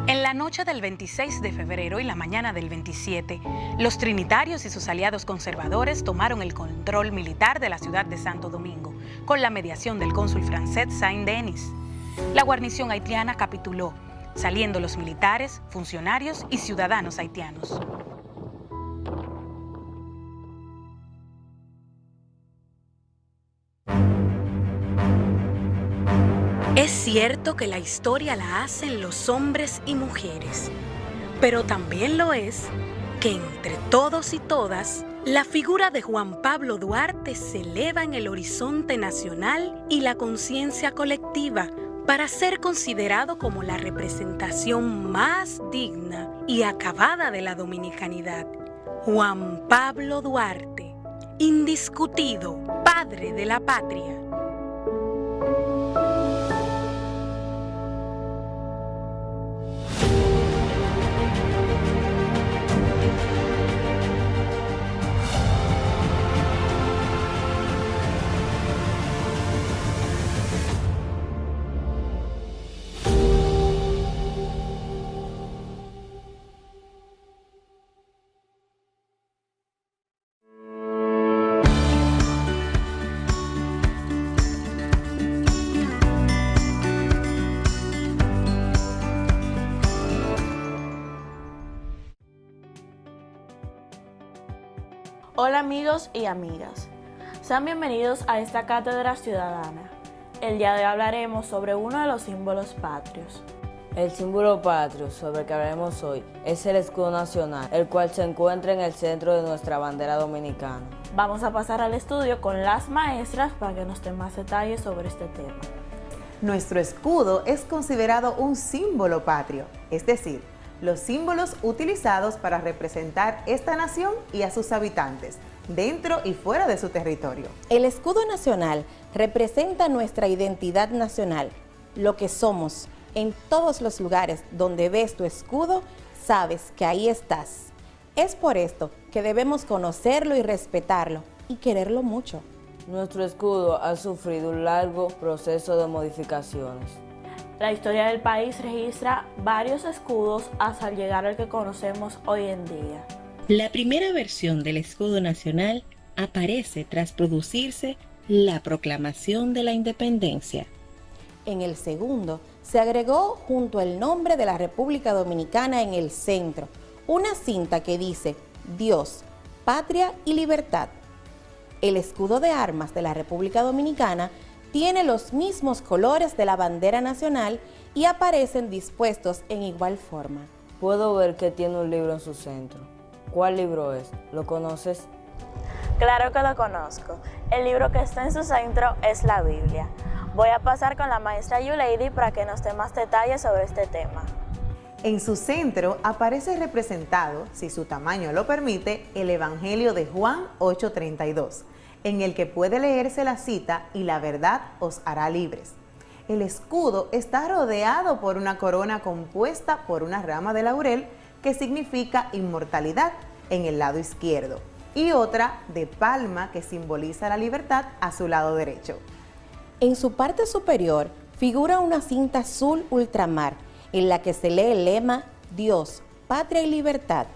En la noche del 26 de febrero y la mañana del 27, los trinitarios y sus aliados conservadores tomaron el control militar de la ciudad de Santo Domingo, con la mediación del cónsul francés Saint-Denis. La guarnición haitiana capituló, saliendo los militares, funcionarios y ciudadanos haitianos. Es cierto que la historia la hacen los hombres y mujeres, pero también lo es que entre todos y todas, la figura de Juan Pablo Duarte se eleva en el horizonte nacional y la conciencia colectiva para ser considerado como la representación más digna y acabada de la dominicanidad, Juan Pablo Duarte, indiscutido padre de la patria. Hola amigos y amigas, sean bienvenidos a esta Cátedra Ciudadana. El día de hoy hablaremos sobre uno de los símbolos patrios. El símbolo patrio sobre el que hablaremos hoy es el escudo nacional, el cual se encuentra en el centro de nuestra bandera dominicana. Vamos a pasar al estudio con las maestras para que nos den más detalles sobre este tema. Nuestro escudo es considerado un símbolo patrio, es decir, los símbolos utilizados para representar esta nación y a sus habitantes, dentro y fuera de su territorio. El escudo nacional representa nuestra identidad nacional, lo que somos. En todos los lugares donde ves tu escudo, sabes que ahí estás. Es por esto que debemos conocerlo y respetarlo, y quererlo mucho. Nuestro escudo ha sufrido un largo proceso de modificaciones. La historia del país registra varios escudos hasta llegar al que conocemos hoy en día. La primera versión del escudo nacional aparece tras producirse la proclamación de la independencia. En el segundo, se agregó junto al nombre de la República Dominicana en el centro, una cinta que dice Dios, Patria y Libertad. El escudo de armas de la República Dominicana tiene los mismos colores de la bandera nacional y aparecen dispuestos en igual forma. Puedo ver que tiene un libro en su centro. ¿Cuál libro es? ¿Lo conoces? Claro que lo conozco. El libro que está en su centro es la Biblia. Voy a pasar con la maestra Yuleidi para que nos dé más detalles sobre este tema. En su centro aparece representado, si su tamaño lo permite, el Evangelio de Juan 8:32, en el que puede leerse la cita y la verdad os hará libres. El escudo está rodeado por una corona compuesta por una rama de laurel que significa inmortalidad en el lado izquierdo y otra de palma que simboliza la libertad a su lado derecho. En su parte superior figura una cinta azul ultramar en la que se lee el lema Dios, Patria y Libertad.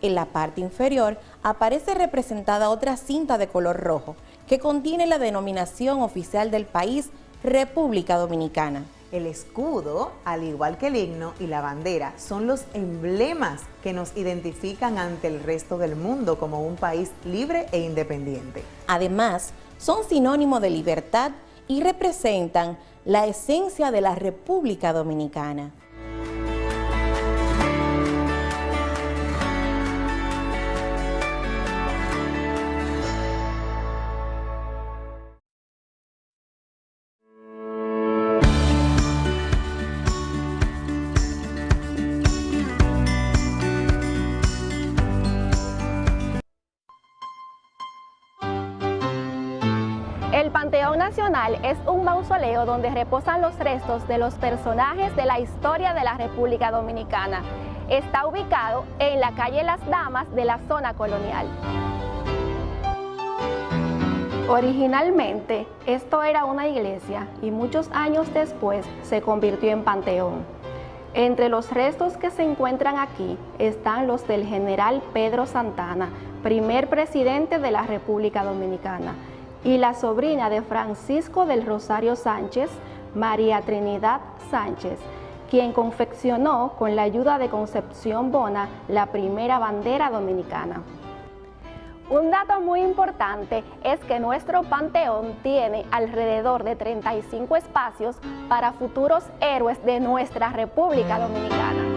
En la parte inferior aparece representada otra cinta de color rojo que contiene la denominación oficial del país, República Dominicana. El escudo, al igual que el himno y la bandera, son los emblemas que nos identifican ante el resto del mundo como un país libre e independiente. Además, son sinónimo de libertad y representan la esencia de la República Dominicana. El Panteón Nacional es un mausoleo donde reposan los restos de los personajes de la historia de la República Dominicana. Está ubicado en la calle Las Damas de la zona colonial. Originalmente, esto era una iglesia y muchos años después se convirtió en panteón. Entre los restos que se encuentran aquí están los del general Pedro Santana, primer presidente de la República Dominicana, y la sobrina de Francisco del Rosario Sánchez, María Trinidad Sánchez, quien confeccionó con la ayuda de Concepción Bona la primera bandera dominicana. Un dato muy importante es que nuestro panteón tiene alrededor de 35 espacios para futuros héroes de nuestra República Dominicana.